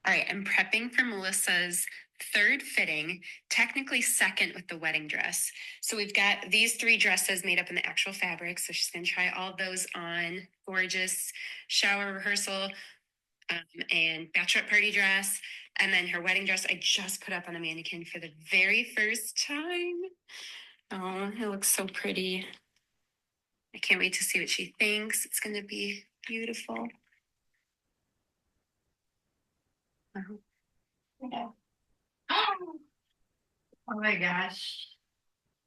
All right, I'm prepping for Melissa's third fitting, technically second with the wedding dress. So we've got these 3 dresses made up in the actual fabric. So she's gonna try all those on. Gorgeous shower rehearsal and bachelorette party dress. And then her wedding dress I just put up on a mannequin for the very first time. Oh, it looks so pretty. I can't wait to see what she thinks. It's gonna be beautiful. Yeah. Oh my gosh.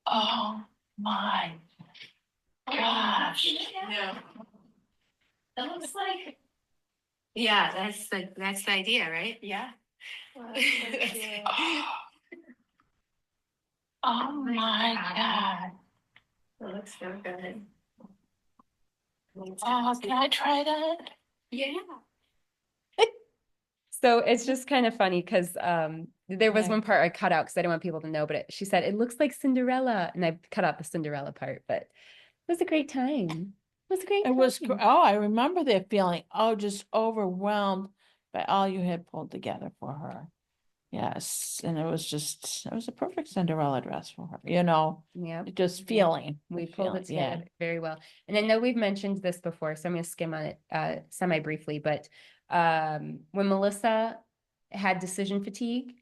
Oh my gosh. Yeah. That looks like. Yeah, that's the idea, right? Yeah. Oh my God. It looks so good. Oh, can I try that? Yeah. So it's just kind of funny because there was Yeah. one part I cut out because I didn't want people to know, but she said, it looks like Cinderella. And I cut out the Cinderella part, but it was a great time. It was a great It was, time. I remember that feeling, just overwhelmed by all you had pulled together for her. Yes, and it was a perfect Cinderella dress for her, Yeah. just feeling. We the pulled it feeling, yeah. together very well. And I know we've mentioned this before, so I'm going to skim on it semi briefly, but when Melissa had decision fatigue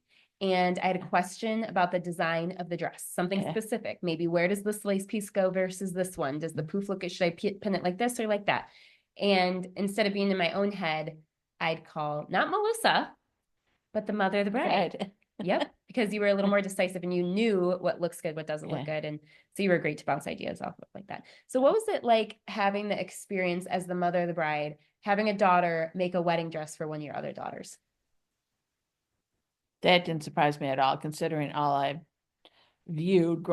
and I had a question about the design of the dress, something Yeah. specific, maybe where does this lace piece go versus this one? Does the poof look, should I pin it like this or like that? And instead of being in my own head, I'd call not Melissa, but the mother of the bride. Right. Yep, because you were a little more decisive and you knew what looks good, what doesn't look Yeah. good. And so you were great to bounce ideas off of like that. So what was it like having the experience as the mother of the bride, having a daughter make a wedding dress for one of your other daughters? That didn't surprise me at all, considering all I've viewed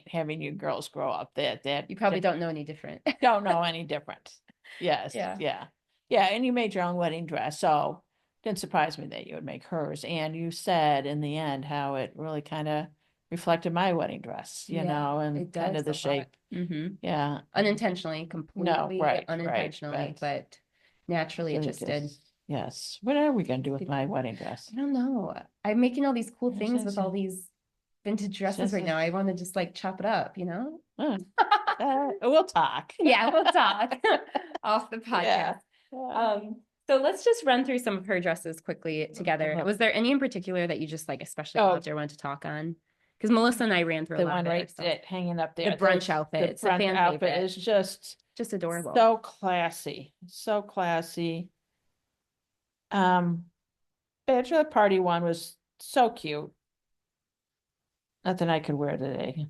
having you girls grow up. That You probably don't know any different. don't know any different. Yes. Yeah. Yeah. And you made your own wedding dress, so it didn't surprise me that you would make hers. And you said in the end how it really kind of reflected my wedding dress, Yeah, and it kind does of the a lot. shape. Mhm. Yeah. Unintentionally, completely right, unintentionally, but naturally it just did. Yes. What are we gonna do with my wedding dress? I don't know. I'm making all these cool Yes, things yes, with all yes. these vintage dresses Yes, right yes. now. I want to just like chop it up, We'll talk. Yeah, we'll talk off the podcast. Yeah. So let's just run through some of her dresses quickly together. love- Was there any in particular that you just like especially Oh. loved or wanted to talk on? Because Melissa and I ran through a The lot one of it right ourselves. hanging up there. The brunch outfit. The It's a brunch fan outfit favorite. is just Just adorable. so classy. So classy. Bachelor party one was so cute. Nothing I could wear today.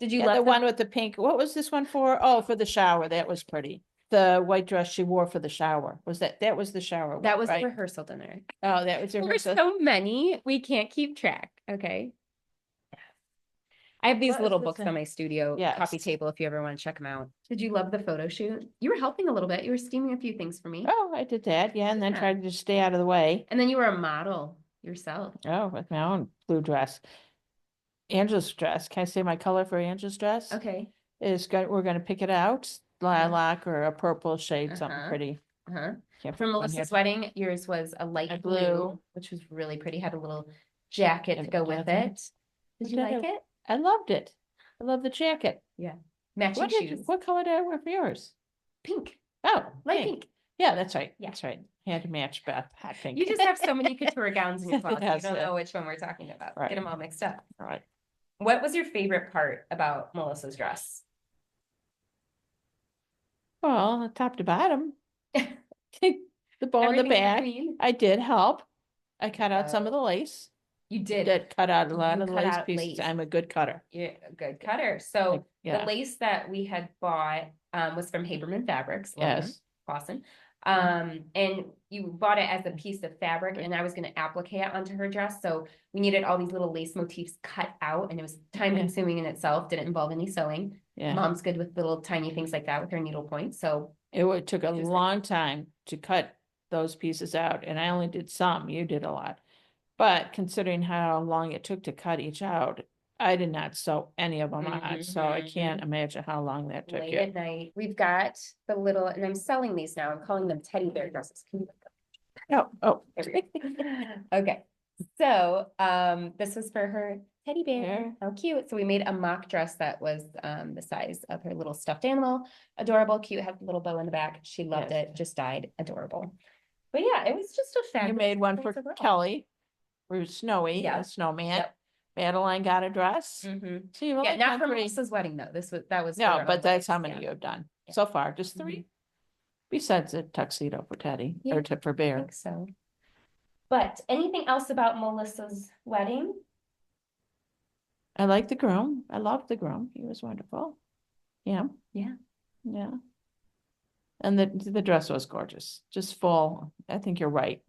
Did you Yeah, love the one with the pink. What was this one for? Oh, for the shower. That was pretty. The white dress she wore for the shower. That was the shower one, that was right? rehearsal dinner? Oh, that was There's rehearsal. so many, we can't keep track. Okay. I have these What is little this books thing? on my studio Yes. coffee table if you ever want to check them out. Did you love the photo shoot? You were helping a little bit. You were steaming a few things for me. Oh, I did that. Yeah, and then Yeah. tried to just stay out of the way. And then you were a model yourself. Oh, with my own blue dress. Angela's dress. Can I say my color for Angela's dress? Okay. We're gonna pick it out, lilac or a purple shade, something Uh-huh. pretty. Uh-huh. Can't For put one Melissa's here. wedding, yours was a light A blue, blue. which was really pretty. Had a little jacket to go with Okay. it. Did you Okay. like it? I loved it. I love the jacket. Yeah. Matching shoes. What color did I wear for yours? Pink. Oh, Light pink. Yeah, that's right. Yeah. That's right. Had to match Beth. Hot pink. You just have so many couture gowns in your closet. Yes, You don't yeah. know which one we're talking about. Right. Get them all mixed up. All right. What was your favorite part about Melissa's dress? Well, top to bottom. The bow in the Everything in back. between? I did help. I cut out some of the lace. You did. Did cut out a lot You of the cut lace out pieces. lace. I'm a good cutter. You're a good cutter. So Yeah. the lace that we had bought was from Haberman Fabrics. Yes. Clausen. And you bought it as a piece of fabric and I was going to applique it onto her dress. So we needed all these little lace motifs cut out and it was time consuming in itself. Didn't involve any sewing. Yeah. Mom's good with little tiny things like that with her needle point. So took a Which is great. long time to cut those pieces out, and I only did some, you did a lot. But considering how long it took to cut each out, I did not sew any of them on, so I can't imagine how long that took Late you. at night. We've got the little, and I'm selling these now. I'm calling them teddy bear dresses. Can you look up? Oh, There we go. Okay. So, this was for her teddy bear. Yeah. How cute. So we made a mock dress that was, the size of her little stuffed animal. Adorable, cute, had a little bow in the back. She loved Yes. it, just died. Adorable. But yeah, it was just a You fabulous. made one for experience overall. Kelly, for Snowy, Yeah. a snowman. Yep. Madeline got a dress. Mhm. So you've Yeah, only not done for 3. Melissa's wedding though. That was. for No, our but own that's how weddings, many yeah. you have done Yeah. so far, just 3. Besides the tuxedo for Teddy, Yeah, or for I Bear. think so. But anything else about Melissa's wedding? I like the groom. I loved the groom. He was wonderful. Yeah. Yeah. Yeah. And the dress was gorgeous, just full. I think you're right.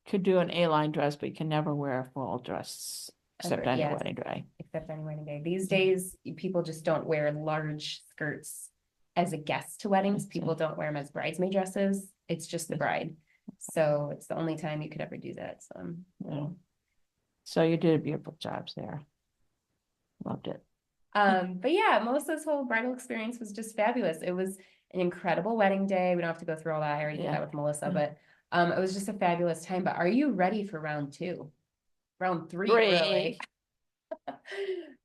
Could do an A-line dress, but you can never wear a full dress except on your Yes. wedding day. Except on wedding day. These days, people just don't wear large skirts as a guest to weddings. People don't wear them as bridesmaid dresses. It's just the bride. So it's the only time you could ever do that. So, Yeah. So you did a beautiful job there. Loved it. but yeah, Melissa's whole bridal experience was just fabulous. It was an incredible wedding day. We don't have to go through all that. I already did Yeah. that with Melissa, Yeah. but it was just a fabulous time. But are you ready for round 2? Round 3, 3. really?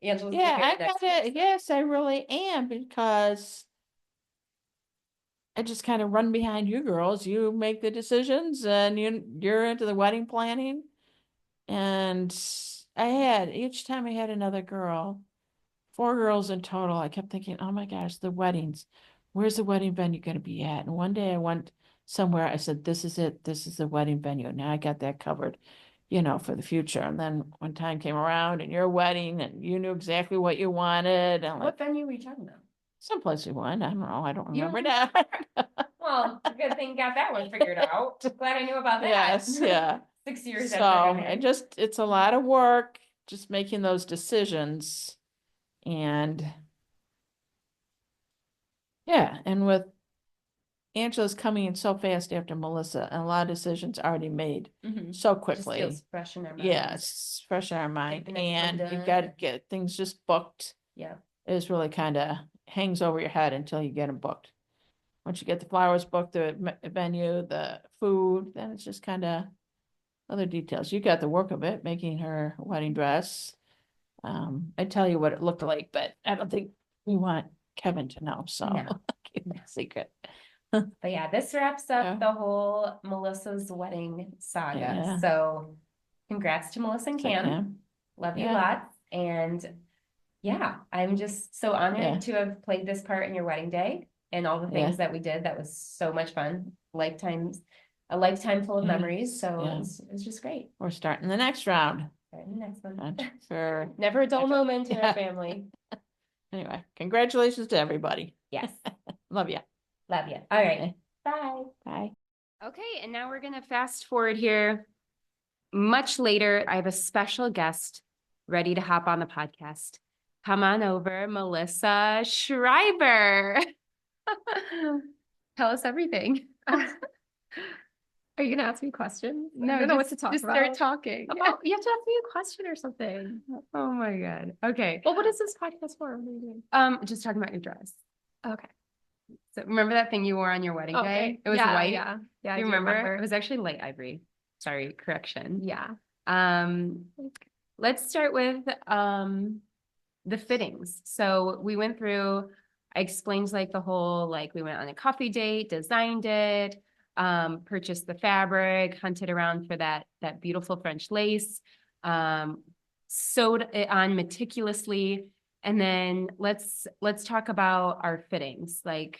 Angela's Yeah, prepared I next gotta, week. yes, I really am, because I just kind of run behind you girls. You make the decisions, and you're into the wedding planning. And each time I had another girl, 4 girls in total, I kept thinking, oh my gosh, the weddings. Where's the wedding venue going to be at? And one day I went somewhere, I said, this is it. This is the wedding venue. Now I got that covered, for the future. And then when time came around and your wedding, and you knew exactly what you wanted. And What venue were you talking about? someplace we went. I don't know. I don't You don't remember now. Well, good thing you got that one figured out. Glad I knew about that. Yes, yeah. 6 years So after. it's a lot of work just making those decisions. And yeah, and with Angela's coming in so fast after Melissa, and a lot of decisions already made so Just quickly. feels fresh in our minds. Yes, fresh in our mind, the next one and you've done. got to get things just booked. Yeah. It's really kind of hangs over your head until you get them booked. Once you get the flowers booked, the venue, the food, then it's just kind of other details. You got the work of it, making her wedding dress. I tell you what it looked like, but I don't think we want Kevin to know, so No. keep it a secret. But yeah, this wraps up Yeah. the whole Melissa's wedding saga. Yeah. So congrats to Melissa and Cam. Yeah. Love you Yeah. lots. And yeah, I'm just so honored Yeah. to have played this part in your wedding day and all the things that we did. That was so much fun. A lifetime full of Yeah. memories. So Yeah. it's just great. We're starting the next round. Right, the next one. For Never a dull moment in Yeah. our family. anyway, congratulations to everybody. Yes. Love you. Love you. All right. Okay. Bye. Bye. Okay, and now we're gonna fast forward here. Much later, I have a special guest ready to hop on the podcast. Come on over, Melissa Schreiber. Tell us everything. Are you gonna ask me questions? I No, don't know what to talk just about. start talking. Oh, you have to ask me a question or something. Oh my God. Okay. Well, what is this podcast for? What are you doing? Just talking about your dress. Okay. So remember that thing you wore on your wedding day? It was yeah, white. Yeah. Yeah. Do I you do remember? It was actually light ivory. Sorry, correction. Yeah. Let's start with the fittings. So we went through, I explained like the whole, like we went on a coffee date, designed it, purchased the fabric, hunted around for that beautiful French lace, sewed it on meticulously. And then let's talk about our fittings. Like,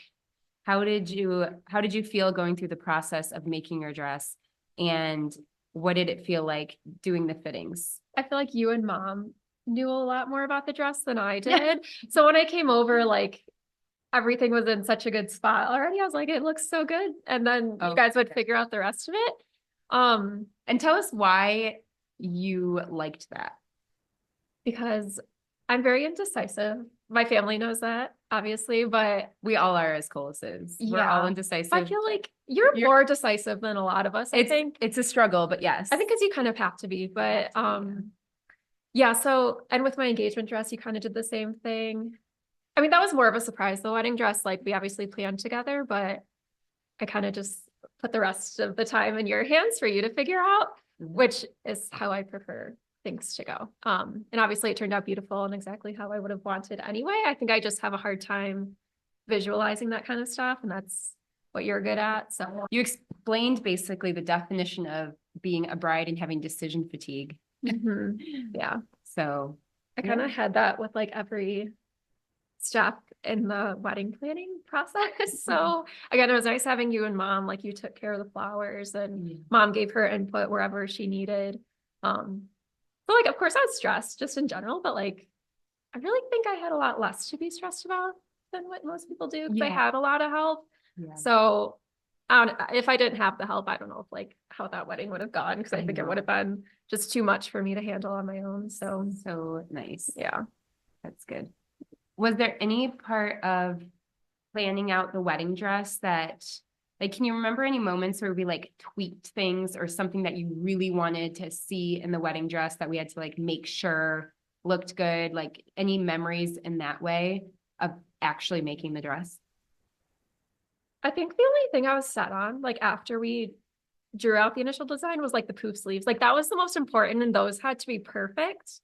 how did you feel going through the process of making your dress, and what did it feel like doing the fittings? I feel like you and Mom knew a lot more about the dress than I did. So when I came over, like everything was in such a good spot already. I was like, it looks so good. And then you guys would figure out the rest of it. And tell us why you liked that. Because I'm very indecisive my family knows that, obviously, but We all are as Colases. We're all yeah. indecisive. I feel like you're more decisive than a lot of us, I think. It's a struggle, but yes. I think because you kind of have to be, but yeah, so and with my engagement dress, you kind of did the same thing. I mean, that was more of a surprise. The wedding dress, like we obviously planned together, but I kind of just put the rest of the time in your hands for you to figure out, which is how I prefer things to go. And obviously it turned out beautiful and exactly how I would have wanted anyway. I think I just have a hard time visualizing that kind of stuff, and that's what you're good at. So You explained basically the definition of being a bride and having decision fatigue. yeah, So I kind of had that with like every step in the wedding planning process. So again, it was nice having you and mom, like you took care of the flowers and mom gave her input wherever she needed. But like, of course I was stressed just in general, but like, I really think I had a lot less to be stressed about than what most people do, because I had a lot of help. So if I didn't have the help, I don't know if like how that wedding would have gone, because I think it would have been just too much for me to handle on my own. So nice. yeah, That's good. Was there any part of planning out the wedding dress that, like, can you remember any moments where we like tweaked things or something that you really wanted to see in the wedding dress that we had to like make sure looked good? Like any memories in that way of actually making the dress? I think the only thing I was set on, like after we drew out the initial design, was like the poof sleeves. Like that was the most important, and those had to be perfect.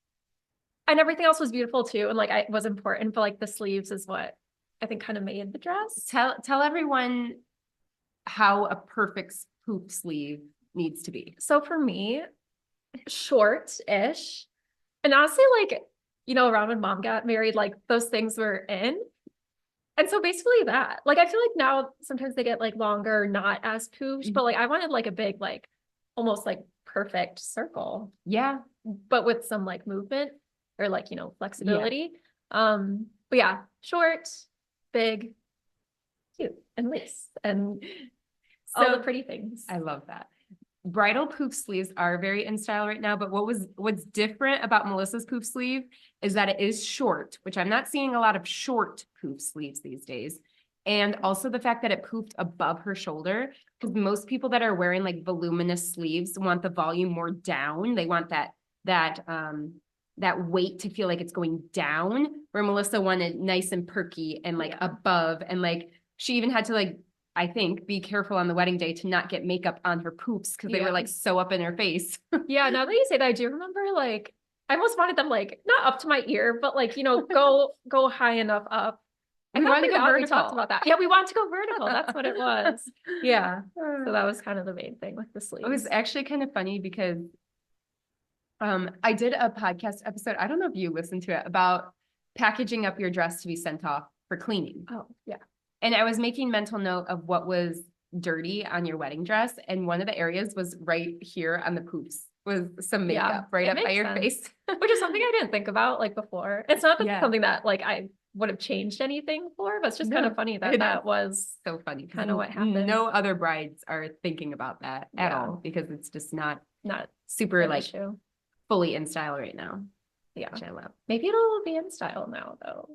And everything else was beautiful too. And like, I was important, but like the sleeves is what I think kind of made the dress. Tell everyone how a perfect poof sleeve needs to be. So for me, short-ish. And honestly, like, you know, around when mom got married, like those things were in. And so basically that, like, I feel like now sometimes they get like longer, not as poofs, but like I wanted like a big, like almost like perfect circle. Yeah. But with some like movement or like, you know, flexibility. But yeah, short, big, cute, and lace, and all the pretty things. I love that. Bridal poof sleeves are very in style right now, but what's different about Melissa's poof sleeve is that it is short, which I'm not seeing a lot of short poof sleeves these days. And also the fact that it poofed above her shoulder, because most people that are wearing like voluminous sleeves want the volume more down. They want that weight to feel like it's going down, where Melissa wanted nice and perky and like above. And like, she even had to like, I think, be careful on the wedding day to not get makeup on her poofs because they were like so up in her face. Yeah, now that you say that, I do remember like, I almost wanted them like, not up to my ear, but like, you know, go high enough up. We wanted to go vertical. We talked about that. Yeah, we want to go vertical. That's what it was. Yeah. So that was kind of the main thing with the sleeves. It was actually kind of funny because I did a podcast episode, I don't know if you listened to it, about packaging up your dress to be sent off for cleaning. Oh, yeah. And I was making mental note of what was dirty on your wedding dress. And one of the areas was right here on the poofs was some makeup right up by your face. Which is something I didn't think about like before. It's not something that like I would have changed anything for, but it's just kind of funny that that was so funny. Kind of what happened. No other brides are thinking about that at all, because it's just not super like fully in style right now. Yeah. Which I love. Maybe it'll be in style now though.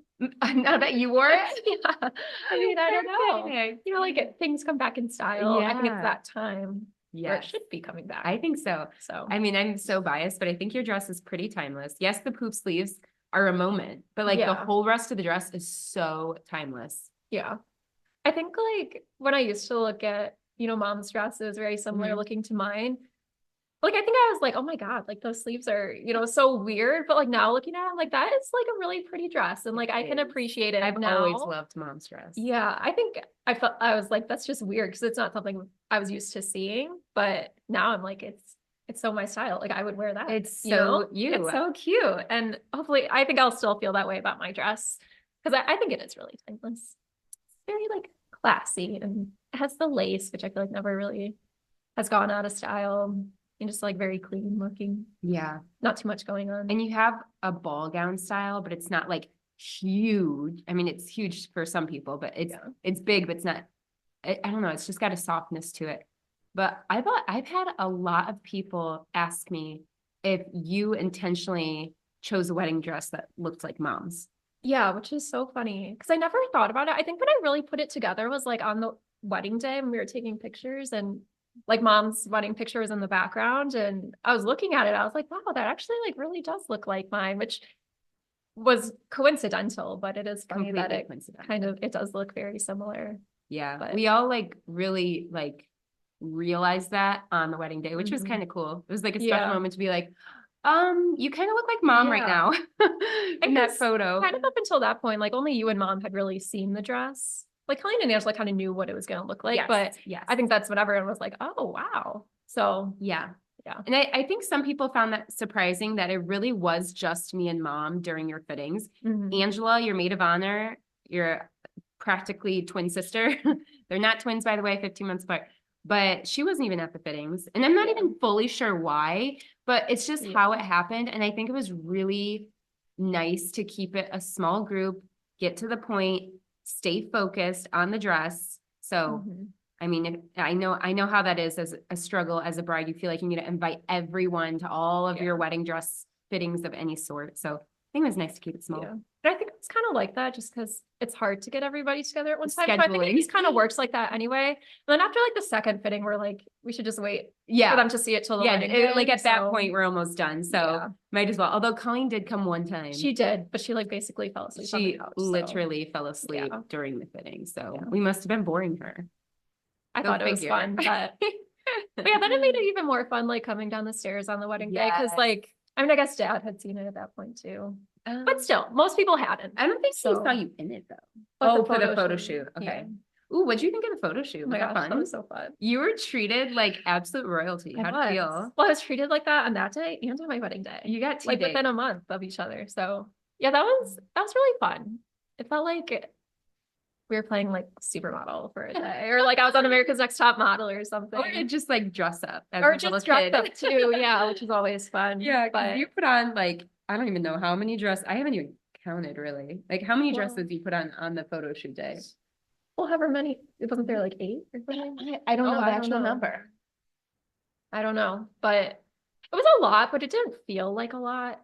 Now that you wore it? Yeah. I mean, I don't know. You know, like things come back in style. I think it's that time. Yeah, it should be coming back. I think so. I mean, I'm so biased, but I think your dress is pretty timeless. Yes, the poof sleeves are a moment, but like the whole rest of the dress is so timeless. Yeah. I think like when I used to look at, you know, mom's dress, it was very similar looking to mine. Like, I think I was like, oh my God, like those sleeves are, you know, so weird. But like now looking at it, like that is like a really pretty dress. And like, I can appreciate it. I've always loved mom's dress. Yeah. I think I was like, that's just weird because it's not something I was used to seeing. But now I'm like, it's so my style. Like I would wear that. It's so you. It's so cute. And hopefully I think I'll still feel that way about my dress. Because I think it is really timeless. It's very like classy, and it has the lace, which I feel like never really has gone out of style. And just like very clean looking. Yeah. Not too much going on. And you have a ball gown style, but it's not like huge. I mean, it's huge for some people, but it's big, but it's not, I don't know. It's just got a softness to it. But I've had a lot of people ask me if you intentionally chose a wedding dress that looked like mom's. Yeah, which is so funny because I never thought about it. I think when I really put it together was like on the wedding day when we were taking pictures and like mom's wedding picture was in the background and I was looking at it. I was like, wow, that actually like really does look like mine, which was coincidental, but it is funny that Completely it coincidental. kind of, it does look very similar. Yeah, But- we all like really like realized that on the wedding day, which was Mhm. kind of cool. It was like a special Yeah. moment to be like, you kind of look like mom right Yeah. now in that Because photo. kind of up until that point, like only you and mom had really seen the dress. Like Colleen and Angela kind of knew what it was going to look like, Yes, but yes. I think that's when everyone was like, oh, wow. So Yeah. Yeah. And I think some people found that surprising that it really was just me and mom during your fittings. mhm. Angela, your maid of honor, your practically twin sister. They're not twins, by the way, 15 months apart. But she wasn't even at the fittings. And I'm not Yeah. even fully sure why, but it's just Yeah. how it happened. And I think it was really nice to keep it a small group, get to the point, stay focused on the dress. So Mhm. I mean, I know how that is as a struggle as a bride. You feel like you need to invite everyone to all of Yeah. your wedding dress fittings of any sort. So I think it was nice to keep it small. Yeah. But I think it's kind of like that just because it's hard to get everybody together at one time. So I think it Scheduling. just kind of works like that anyway. And then after like the second fitting, we're like, we should just wait for Yeah. them to see it till the Yeah. wedding day. Like at that So point, we're almost done. So Yeah. might as well. Although Colleen did come one time. She did, but she like basically fell asleep on the She couch, so literally fell asleep Yeah. during the fitting. So Yeah. we must have been boring her. I Go thought it was figure. fun. But yeah, then it made it even more fun, like coming down the stairs on the wedding day. Cause Yes. like, I mean, I guess dad had seen it at that point too, but still, most people hadn't. I don't think she So- saw you in it though. But For the photo shoot. Okay. Yeah. Ooh, what'd you think of the photo shoot? Oh my Was it gosh, that fun? was so fun. You were treated like absolute royalty. I How'd it was. feel? Well, I was treated like that on that day and on my wedding day. You got 2 like days. within a month of each other. So yeah, that was really fun. It felt like we were playing like supermodel for a day, or like I was on America's Next Top Model or something. Or just like dress up as Or a little just dressed kid. up too, yeah, which is always fun. Yeah, because but you put on like, I don't even know how many dresses. I haven't even counted really. Like how many Well- dresses you put on the photo shoot day? well, however many, it wasn't there like 8 or something? I don't Oh, know the I don't actual know. number. I don't know, but it was a lot, but it didn't feel like a lot.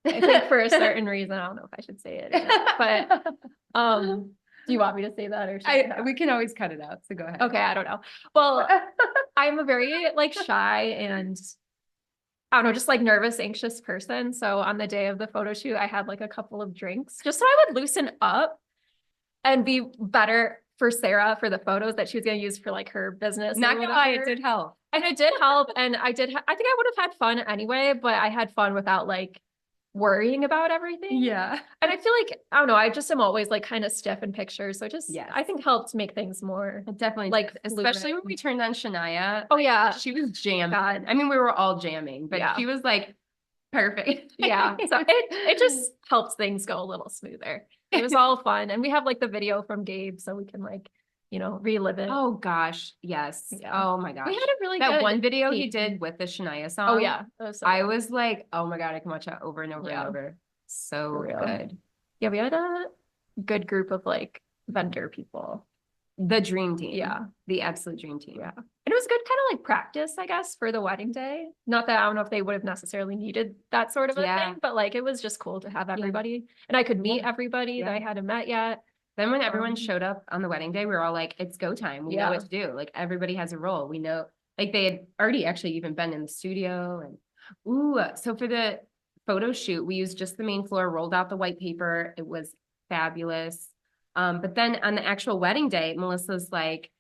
I think for a certain reason, I don't know if I should say it, but do you want me to say that or should I not? We can always cut it out. So go ahead. Okay, I don't know. Well, I'm a very like shy and I don't know, just like nervous, anxious person. So on the day of the photo shoot, I had like a couple of drinks just so I would loosen up and be better for Sarah for the photos that she was going to use for like her business. Not or gonna lie, it whatever. did help. And it did help. And I think I would have had fun anyway, but I had fun without like worrying about everything. Yeah. And I feel like, I don't know, I just am always like kind of stiff in pictures. So it just, Yes. I think helped make things more. It definitely Like, did, especially when fluid. we turned on Shania. Oh yeah. She was jamming. God. I mean, we were all jamming, but Yeah. she was like perfect. Yeah. So it just helps things go a little smoother. It was all fun. And we have like the video from Gabe so we can like, you know, relive it. Oh gosh, yes. Yeah. Oh my gosh. we had a really That good one video he team. did with the Shania song. Oh yeah. That was so I fun. was like, oh my God, I can watch that over and over Yeah. and over. So For real. good. Yeah, we had a good group of like vendor people. The dream team. Yeah. The absolute dream team. Yeah. And it was good kind of like practice, I guess, for the wedding day. Not that I don't know if they would have necessarily needed that sort of a Yeah. thing, but like it was just cool to have everybody. And I could meet Yeah. everybody that Yeah. I hadn't met yet. Then when everyone Um, showed up on the wedding day, we were all like, it's go time. We know Yeah. what to do. Like everybody has a role. We know, like they had already actually even been in the studio and so for the photo shoot, we used just the main floor, rolled out the white paper. It was fabulous. But then on the actual wedding day, Melissa's like,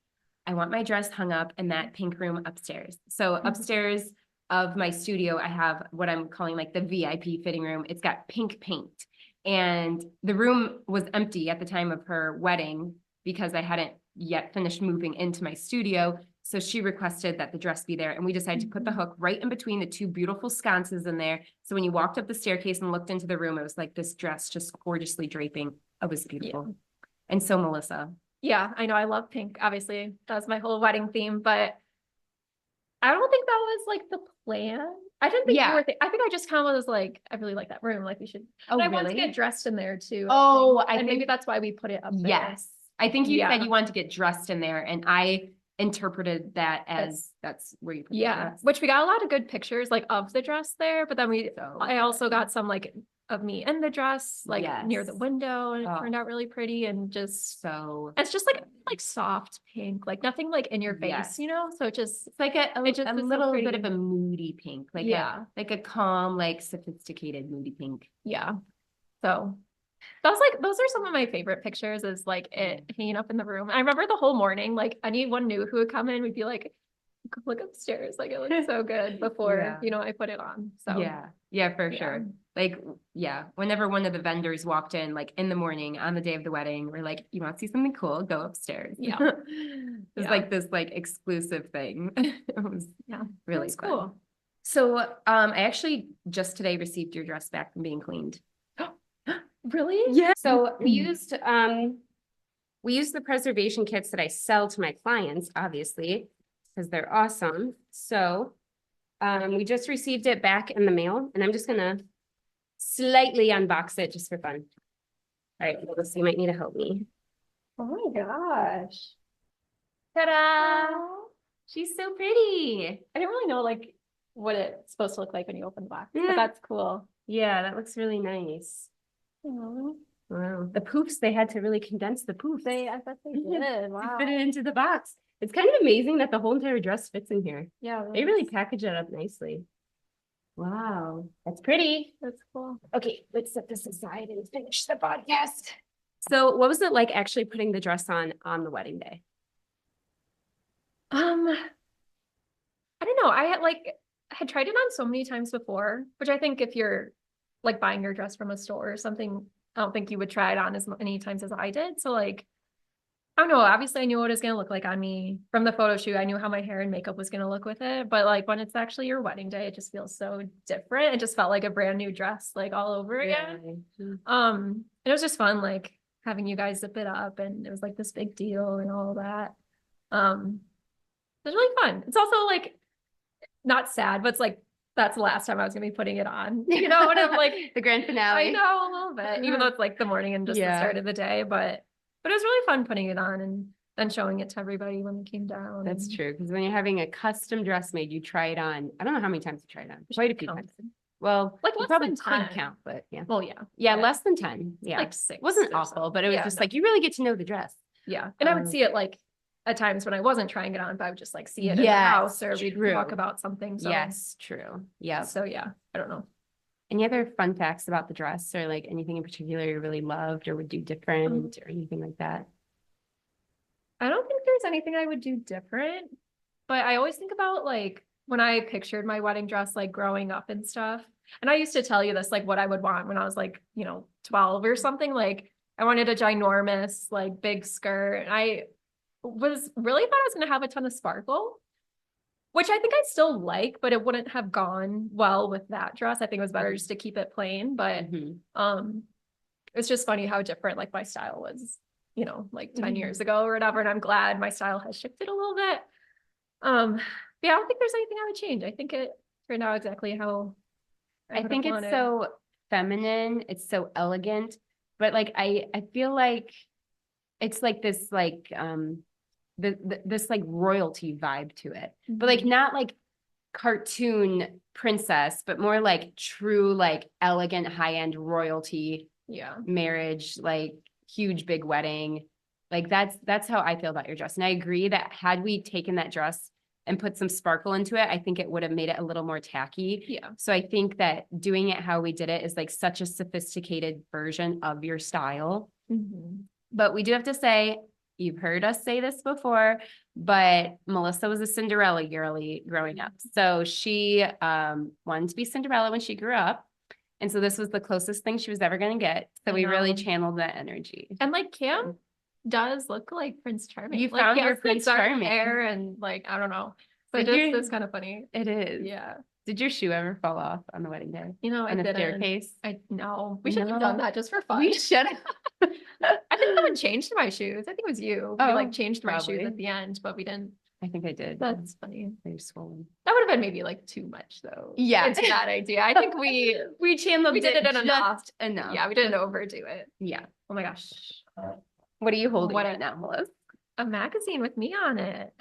I want my dress hung up in that pink room upstairs. So upstairs of my studio, I have what I'm calling like the VIP fitting room. It's got pink paint. And the room was empty at the time of her wedding because I hadn't yet finished moving into my studio. So she requested that the dress be there. And we decided to put the hook right in between the two beautiful sconces in there. So when you walked up the staircase and looked into the room, it was like this dress just gorgeously draping. It was beautiful. And so Melissa. Yeah, I know. I love pink. Obviously, that was my whole wedding theme, but I don't think that was like the plan. I didn't think you Yeah. were I think I just kind of was like, I really like that room. Like we should. Oh, But I want to really? get dressed in there too. Oh, I and maybe think- that's why we put it up there. Yes. I think you Yeah. said you wanted to get dressed in there and I interpreted that as that's where you put the Yeah, dress. which we got a lot of good pictures like of the dress there, but then So I also got some like of me in the dress, like near the Yes. window, and it Oh. turned out really pretty, and just So it's just like soft pink, like nothing like in your face, Yes. you know? So it just it's like a It just is so little bit pretty. of a moody pink, like Yeah. a calm, like sophisticated moody pink. yeah. So those are some of my favorite pictures, is like it hanging up in the room. I remember the whole morning, like anyone new who would come in, we'd be like, "Go look upstairs, like it looks so good," before, Yeah. you know, I put it on. So Yeah, for Yeah. sure. Like, yeah, whenever one of the vendors walked in, like in the morning on the day of the wedding, we're like, "You want to see something cool? Go upstairs." Yeah. It's Yeah. like this like exclusive thing. It was really That's fun. cool. So, I actually just today received your dress back from being cleaned. Really? Yeah. So we used the preservation kits that I sell to my clients, obviously, because they're awesome. So we just received it back in the mail, and I'm just gonna slightly unbox it just for fun. All right, Melissa, you might need to help me. Oh my gosh. Ta-da! She's so pretty. I didn't really know like what it's supposed to look like when you open the box, Yeah. but that's cool. Yeah, that looks really nice. Oh, Wow. The poofs, they had to really condense the poofs. I bet they did. to Wow. fit it into the box. It's kind of amazing that the whole entire dress fits in here. Yeah, They really package it up nicely. Wow, that's pretty. that's cool. Okay, let's set this aside and finish the podcast. So what was it like actually putting the dress on the wedding day? I don't know. I had tried it on so many times before, which I think if you're like buying your dress from a store or something, I don't think you would try it on as many times as I did. So like, I don't know. Obviously, I knew what it was going to look like on me from the photo shoot. I knew how my hair and makeup was going to look with it. But like when it's actually your wedding day, it just feels so different. It just felt like a brand new dress, like all over again. And it was just fun, like having you guys zip it up, and it was like this big deal and all that. It was really fun. It's also like not sad, but it's like that's the last time I was gonna be putting it on. You know, and I'm like the grand finale. I know a little bit, even though it's like the morning and just the start of the day, but it was really fun putting it on and then showing it to everybody when we came down. That's and- true, because when you're having a custom dress made, you try it on. I don't know how many times you tried it on. Quite a few times. Well, Like you less probably than could 10. count, but yeah. Well, yeah. Yeah, less than 10. Yeah. Like 6. It wasn't or awful, something. but it was Yeah, just no. like you really get to know the dress. Yeah. And I would see it like at times when I wasn't trying it on, but I would just like see it in the Yes, house or we'd true. talk about something. So Yes, true. Yeah. So yeah, I don't know. Any other fun facts about the dress, or like anything in particular you really loved or would do different or anything like that? I don't think there's anything I would do different, but I always think about like when I pictured my wedding dress, like growing up and stuff. And I used to tell you this, like what I would want when I was like, 12 or something. Like I wanted a ginormous, like big skirt. And I was really thought I was going to have a ton of sparkle, which I think I still like, but it wouldn't have gone well with that dress. I think it was better just to keep it plain, but it's just funny how different like my style was, like 10 years ago or whatever. And I'm glad my style has shifted a little bit. Yeah, I don't think there's anything I would change. I think it turned out exactly how I think it's so feminine, it's so elegant, but like I feel like it's like this like this like royalty vibe to it. But like not like cartoon princess, but more like true like elegant high-end royalty marriage, like huge big wedding. Like that's how I feel about your dress. And I agree that had we taken that dress and put some sparkle into it, I think it would have made it a little more tacky. Yeah. So I think that doing it how we did it is like such a sophisticated version of your style. But we do have to say, you've heard us say this before, but Melissa was a Cinderella girly growing up. So she wanted to be Cinderella when she grew up. And so this was the closest thing she was ever going to get. So we really channeled that energy. And like Cam does look like Prince Charming. You like, found he has your Prince dark Charming. hair and like, I don't know. So it's kind of funny. It is. Yeah. Did your shoe ever fall off on the wedding day? I On the didn't. staircase? No. We should have done that just for fun. We should have. I think someone changed my shoes. I think it was you. We like changed my shoes probably. at the end, but we didn't. I think I did. That's funny. They're swollen. That would have been maybe like too much though. Yeah. It's a bad idea. I think we channeled we did it enough. just enough. Yeah, we didn't overdo it. Yeah. Oh my gosh. What are you holding What right now, Melissa? A magazine with me on it.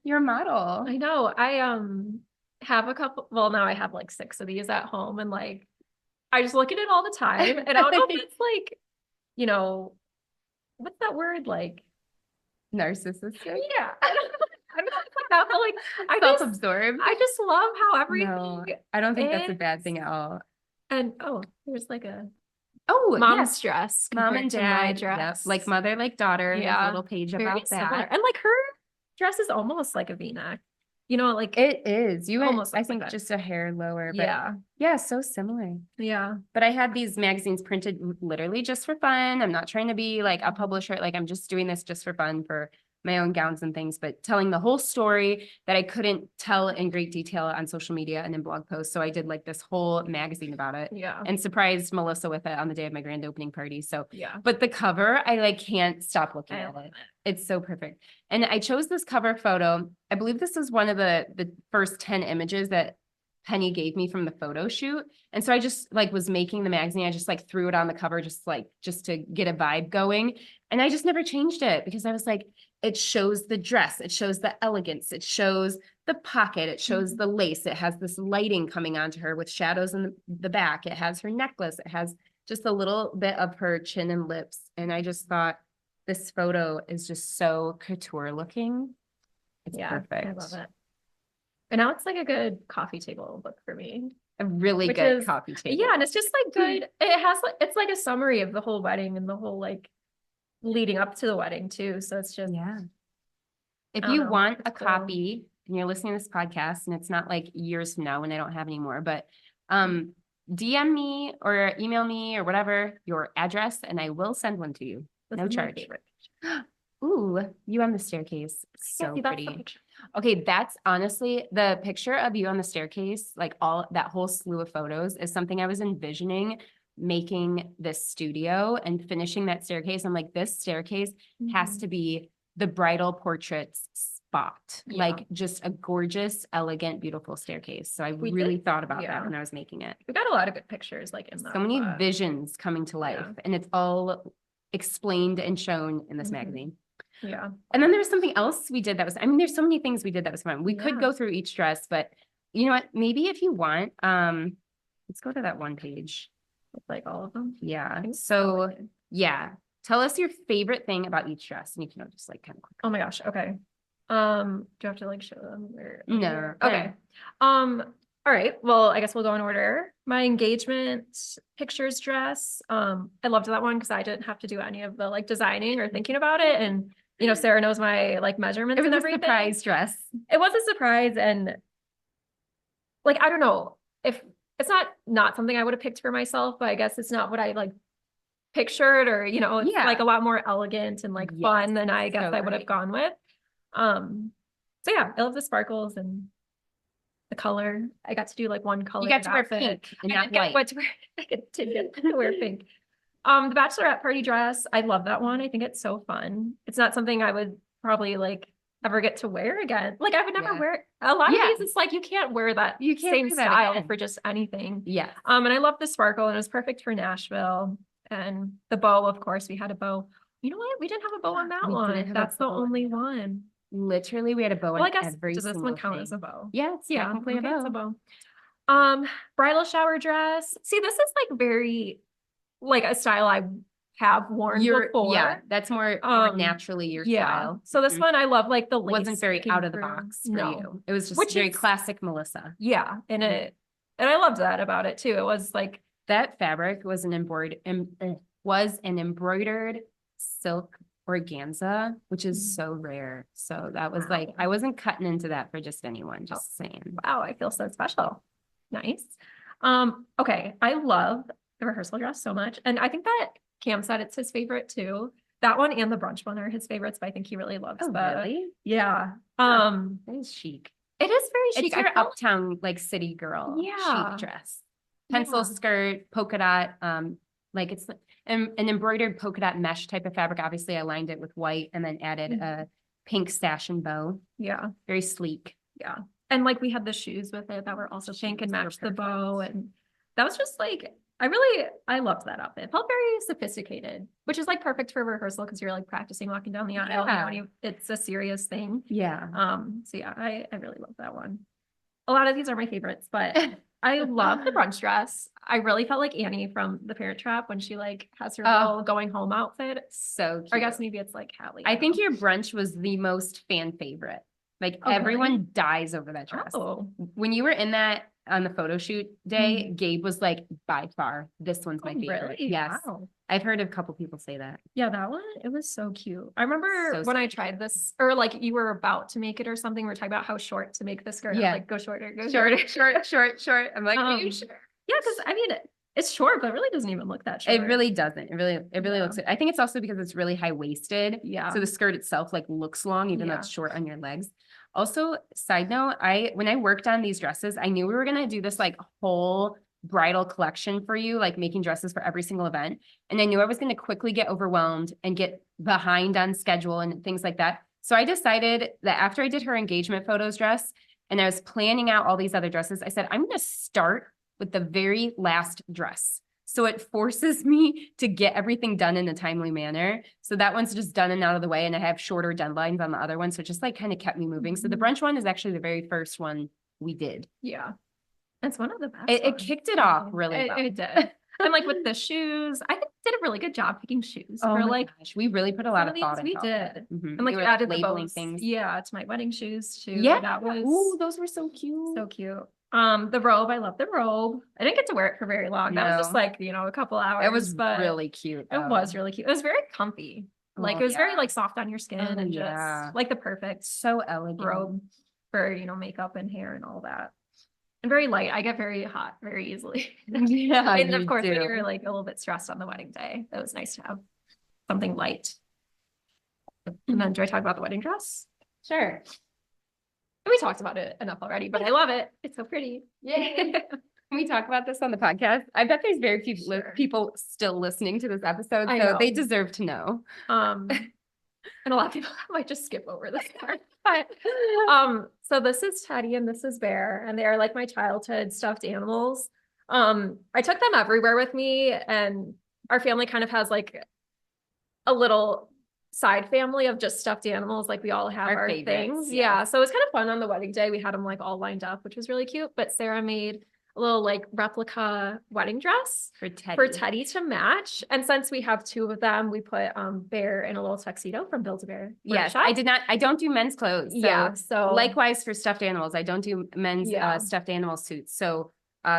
You're a model. I know. I have a couple, well, now I have like 6 of these at home, and like I just look at it all the time. And I don't know if it's like, you know, what's that word? Like, Narcissistic. yeah. I don't know if it's like that, but like, Self-absorbed. I just love how everything No, I don't think that's a bad is. thing at all. And there's like a Oh, mom's yes. dress Mom compared and to my dad. Yep. dress. Like mother, like daughter. There's a Yeah, little page very about similar. that. And like her dress is almost like a V-neck. You know, like It is. You went, almost I looks like think, that. just a hair lower. But Yeah. yeah, so similar. Yeah. But I had these magazines printed literally just for fun. I'm not trying to be like a publisher. Like I'm just doing this just for fun for my own gowns and things, but telling the whole story that I couldn't tell in great detail on social media and in blog posts. So I did like this whole magazine about it Yeah. and surprised Melissa with it on the day of my grand opening party. So, Yeah. but the cover, I like can't stop looking I at love it. It's so perfect. And I chose this cover photo. I believe this was one of the first 10 images that Penny gave me from the photo shoot. And so I just like was making the magazine. I just like threw it on the cover, just to get a vibe going. And I just never changed it because I was like, it shows the dress, it shows the elegance, it shows the pocket, it shows the lace. It has this lighting coming onto her with shadows in the back. It has her necklace. It has just a little bit of her chin and lips. And I just thought this photo is just so couture looking. It's perfect. I love it. And now it's like a good coffee table look for me. A really Which good is- coffee table. Yeah, and it's just like good. It has like it's like a summary of the whole wedding and the whole like leading up to the wedding too. So it's just Yeah. If I don't you know, want a it's cool. copy and you're listening to this podcast and it's not like years from now when I don't have any more, but DM me or email me or whatever your address and I will send one to you. This No is my charge. favorite. Ooh, you on the staircase. Yeah, So see, that's the pretty. picture. Okay, that's honestly the picture of you on the staircase, like all that whole slew of photos is something I was envisioning making this studio and finishing that staircase. I'm like, this staircase has Mhm. to be the bridal portraits spot, Yeah. like just a gorgeous, elegant, beautiful staircase. So I We really did- thought about yeah. that when I was making it. We got a lot of good pictures like in that. So many spot. visions coming to life, and it's all explained and shown in this Mhm. magazine. Yeah. And then there was something else we did that was, I mean, there's so many things we did that was fun. We could Yeah. go through each dress, but you know what? Maybe if you want, let's go to that one page. Like all of them. Yeah. think So like it. yeah, tell us your favorite thing about each dress, and you can just like kind of quick. Oh my gosh. Okay. Do you have to like show them or No. Okay. All right. Well, I guess we'll go in order. My engagement pictures dress. I loved that one because I didn't have to do any of the like designing or thinking about it. And Sarah knows my like measurements It was and a everything. surprise dress. It was a surprise, and like I don't know if it's not something I would have picked for myself, but I guess it's not what I like pictured, or it's Yeah. like a lot more elegant and like Yes, fun than I guess so I would have great. gone with. So yeah, I love the sparkles and the color. I got to do like one color. You got to wear outfit. pink and I not did get white. what to wear. I did get to wear pink. The bachelorette party dress. I love that one. I think it's so fun. It's not something I would probably like ever get to wear again. Like I would never Yeah. wear it. A lot Yeah. of these, it's like you can't wear that You can't same wear that style again. for just anything. Yeah. And I love the sparkle, and it was perfect for Nashville. And the bow, of course, we had a bow. You know what? We didn't have a bow on that We didn't one. have a That's the bow on only that one. Literally, we had a bow Well, I on guess every does this single one count thing. as a bow? Yeah, it's technically okay, it's a a bow. bow. Bridal shower dress. See, this is like very like a style I have worn before. Yeah, that's more naturally your style. So this Mhm. one I love like the lace Wasn't very peeking out of the through. box for No. you. It was just Which very is- classic Melissa. Yeah, and Mhm. I loved that about it too. It was like That fabric was an embroidered silk organza, which is so rare. So that was like, Wow. I wasn't cutting into that for just anyone, just saying. wow, I feel so special. Nice. Okay, I love the rehearsal dress so much, and I think that Cam said it's his favorite too. That one and the brunch one are his favorites, but I think he really loves Oh, the really? yeah. That is chic. It is very chic. It's your uptown, like city girl Yeah. chic dress. Pencil Yeah. skirt, polka dot, like it's an embroidered polka dot mesh type of fabric. Obviously, I lined it with white and then added a pink sash and bow. Yeah. Very sleek. Yeah. And like we had the shoes with it that were also pink and Shoes were matched the bow. perfect. And that was just like, I loved that outfit. It felt very sophisticated, which is like perfect for rehearsal because you're like practicing walking down the aisle. Yeah. When it's a serious thing. Yeah. So yeah, I really love that one. A lot of these are my favorites, but I love the brunch dress. I really felt like Annie from The Parent Trap when she like has her little going home outfit. So cute. Or I guess maybe it's like Hallie. I think your brunch was the most fan favorite. Like Oh, really? everyone dies over that dress. Oh, When you were in that on the photo shoot day, Gabe was like, by far, this one's my favorite. really? Yes. Wow. I've heard a couple people say that. Yeah, that one, it was so cute. I remember So when I tried this, or like you were about to make it or something, we were talking about how short to make the skirt. I was Yeah. like, go shorter, go Short, shorter. short. I'm like, are you sure? Yeah, because I mean, it's short, but it really doesn't even look that short. It really doesn't. It really Yeah. looks good. I think it's also because it's really high waisted. Yeah. So the skirt itself like looks long, even though Yeah. it's short on your legs. Also, side note, when I worked on these dresses, I knew we were gonna do this like whole bridal collection for you, like making dresses for every single event. And I knew I was gonna quickly get overwhelmed and get behind on schedule and things like that. So I decided that after I did her engagement photos dress and I was planning out all these other dresses, I said, I'm gonna start with the very last dress. So it forces me to get everything done in a timely manner. So that one's just done and out of the way. And I have shorter deadlines on the other one. So it just like kind of kept me moving. So the brunch one is actually the very first one we did. Yeah. It's one of the best. It ones. kicked it off really well. It did. And like with the shoes, I think we did a really good job picking shoes. Oh for my like gosh, we really put a lot some of these thought we into did. Mhm. And like We were, added the labeling bows. things. Yeah, to my wedding shoes too. Yeah. That was Ooh, those were so cute. so cute. The robe, I love the robe. I didn't get to wear it for very long. That was just No. like, a couple hours. It was but really cute. it was really cute. It was very comfy. Like Oh, it was very yeah. like soft on your skin Oh, and yeah. just like the perfect So elegant. robe for, makeup and hair and all that. And very light. I get very hot very easily. Yeah, And you of course, when do. you're like a little bit stressed on the wedding day, it was nice to have something light. And then do I talk about the wedding dress? Sure. We talked about it enough already, but I love it. It's so pretty. Yay. Can we talk about this on the podcast? I bet there's very few Sure. people still listening to this episode, I so know. they deserve to know. And a lot of people might just skip over this part. But so this is Teddy and this is Bear, and they are like my childhood stuffed animals. I took them everywhere with me, and our family kind of has like a little side family of just stuffed animals. Like we all have our favorites, things. yes. Yeah. So it was kind of fun on the wedding day. We had them like all lined up, which was really cute. But Sarah made a little like replica wedding dress For Teddy. for Teddy to match. And since we have two of them, we put Bear in a little tuxedo from Build-A-Bear. Yes, Workshop. I don't do men's clothes. So Yeah. So likewise for stuffed animals, I don't do men's Yeah. stuffed animal suits. So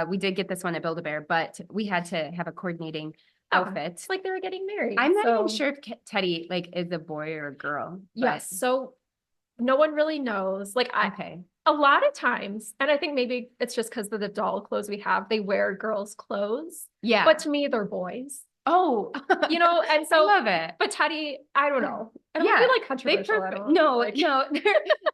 we did get this one at Build-A-Bear, but we had to have a coordinating outfit. it's like they were getting married. I'm not even So- sure if Teddy like is a boy or a girl. but- Yes. So no one really knows. Like Okay. a lot of times, and I think maybe it's just because of the doll clothes we have, they wear girls' clothes. Yeah. But to me, they're boys. oh, And I so love it. but Teddy, I don't know. I don't Yeah, feel like They controversial at all. no, Like, no,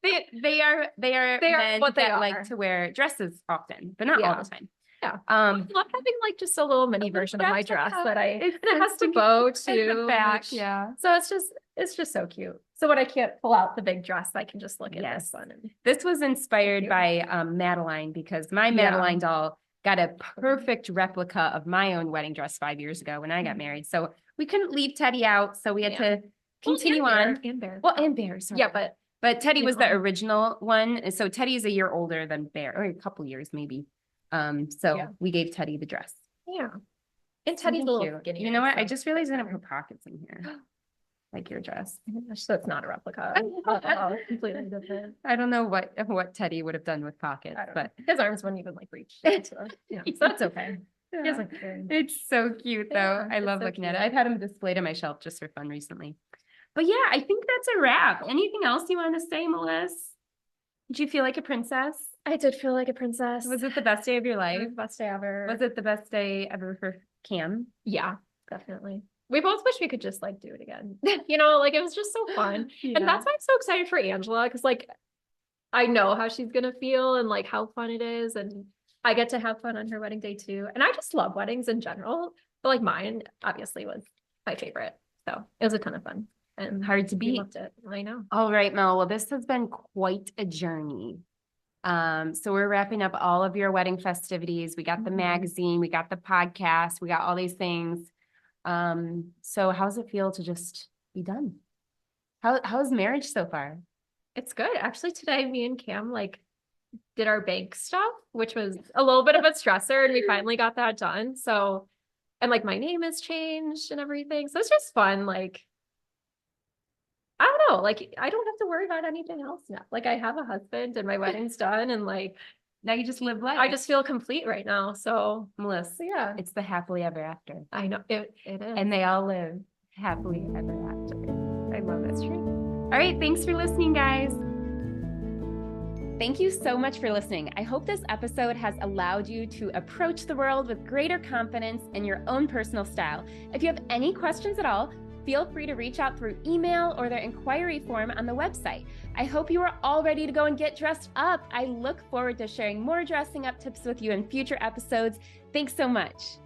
they are They are men what they that are. like to wear dresses often, but not all Yeah. the time. Yeah. Um, I love having like just a little mini version of my dress replica. that It's and it so has the sweet. bow in too. the back, which- yeah. So it's just so cute. So when I can't pull out the big dress, I can just look at Yes. this one. And This was inspired cute. by Madeline because my Yeah. Madeline doll got a perfect replica of my own wedding dress 5 years ago when I got Mhm. married. So we couldn't leave Teddy out, so we had Yeah. to continue Well, on. and Bear. Well, and Bear, sorry. Yeah, but Teddy you was the know. original one. And so Teddy's a year older than Bear, or a couple years maybe. So Yeah. we gave Teddy the dress. yeah. And Teddy's a Something little cute. skinnier. You know what? I so- just realized I don't have pockets in here, like your dress. Oh my gosh, so it's not a replica. It's completely different. I don't know what Teddy would have done with pockets, I don't but know. His arms wouldn't even like reach. So it's okay. He yeah. doesn't care. It's so cute though. Yeah, I it's love so looking at it. cute. I've had them displayed on my shelf just for fun recently. But yeah, I think that's a wrap. Anything else you want to say, Melissa? Did you feel like a princess? I did feel like a princess. Was it the best day of your It life? was the best day ever? Was it the best day ever for Cam? Yeah, definitely. We both wish we could just like do it again. Like it was just so fun. And that's why I'm so excited for Angela, because like I know how she's gonna feel and like how fun it is. And I get to have fun on her wedding day too. And I just love weddings in general. But like mine obviously was my favorite. So it was a ton of fun. And hard to we beat. loved it. I know. All right, Mel. Well, this has been quite a journey. So we're wrapping up all of your wedding festivities. We got the Mhm. magazine, we got the podcast, we got all these things. So how's it feel to just be done? How's marriage so far? It's good. Actually, today me and Cam like did our bank stuff, which was a little bit of a stressor, and we finally got that done. So, and like my name has changed and everything. So it's just fun. Like, I don't know, like I don't have to worry about anything else now. Like I have a husband and my wedding's done, and like Now you just live life. I just feel complete right now. So Melissa, yeah, it's the happily ever after. I know it is. And they all live happily ever after. I love it. That's true. All right. Thanks for listening, guys. Thank you so much for listening. I hope this episode has allowed you to approach the world with greater confidence in your own personal style. If you have any questions at all, feel free to reach out through email or the inquiry form on the website. I hope you are all ready to go and get dressed up. I look forward to sharing more dressing up tips with you in future episodes. Thanks so much.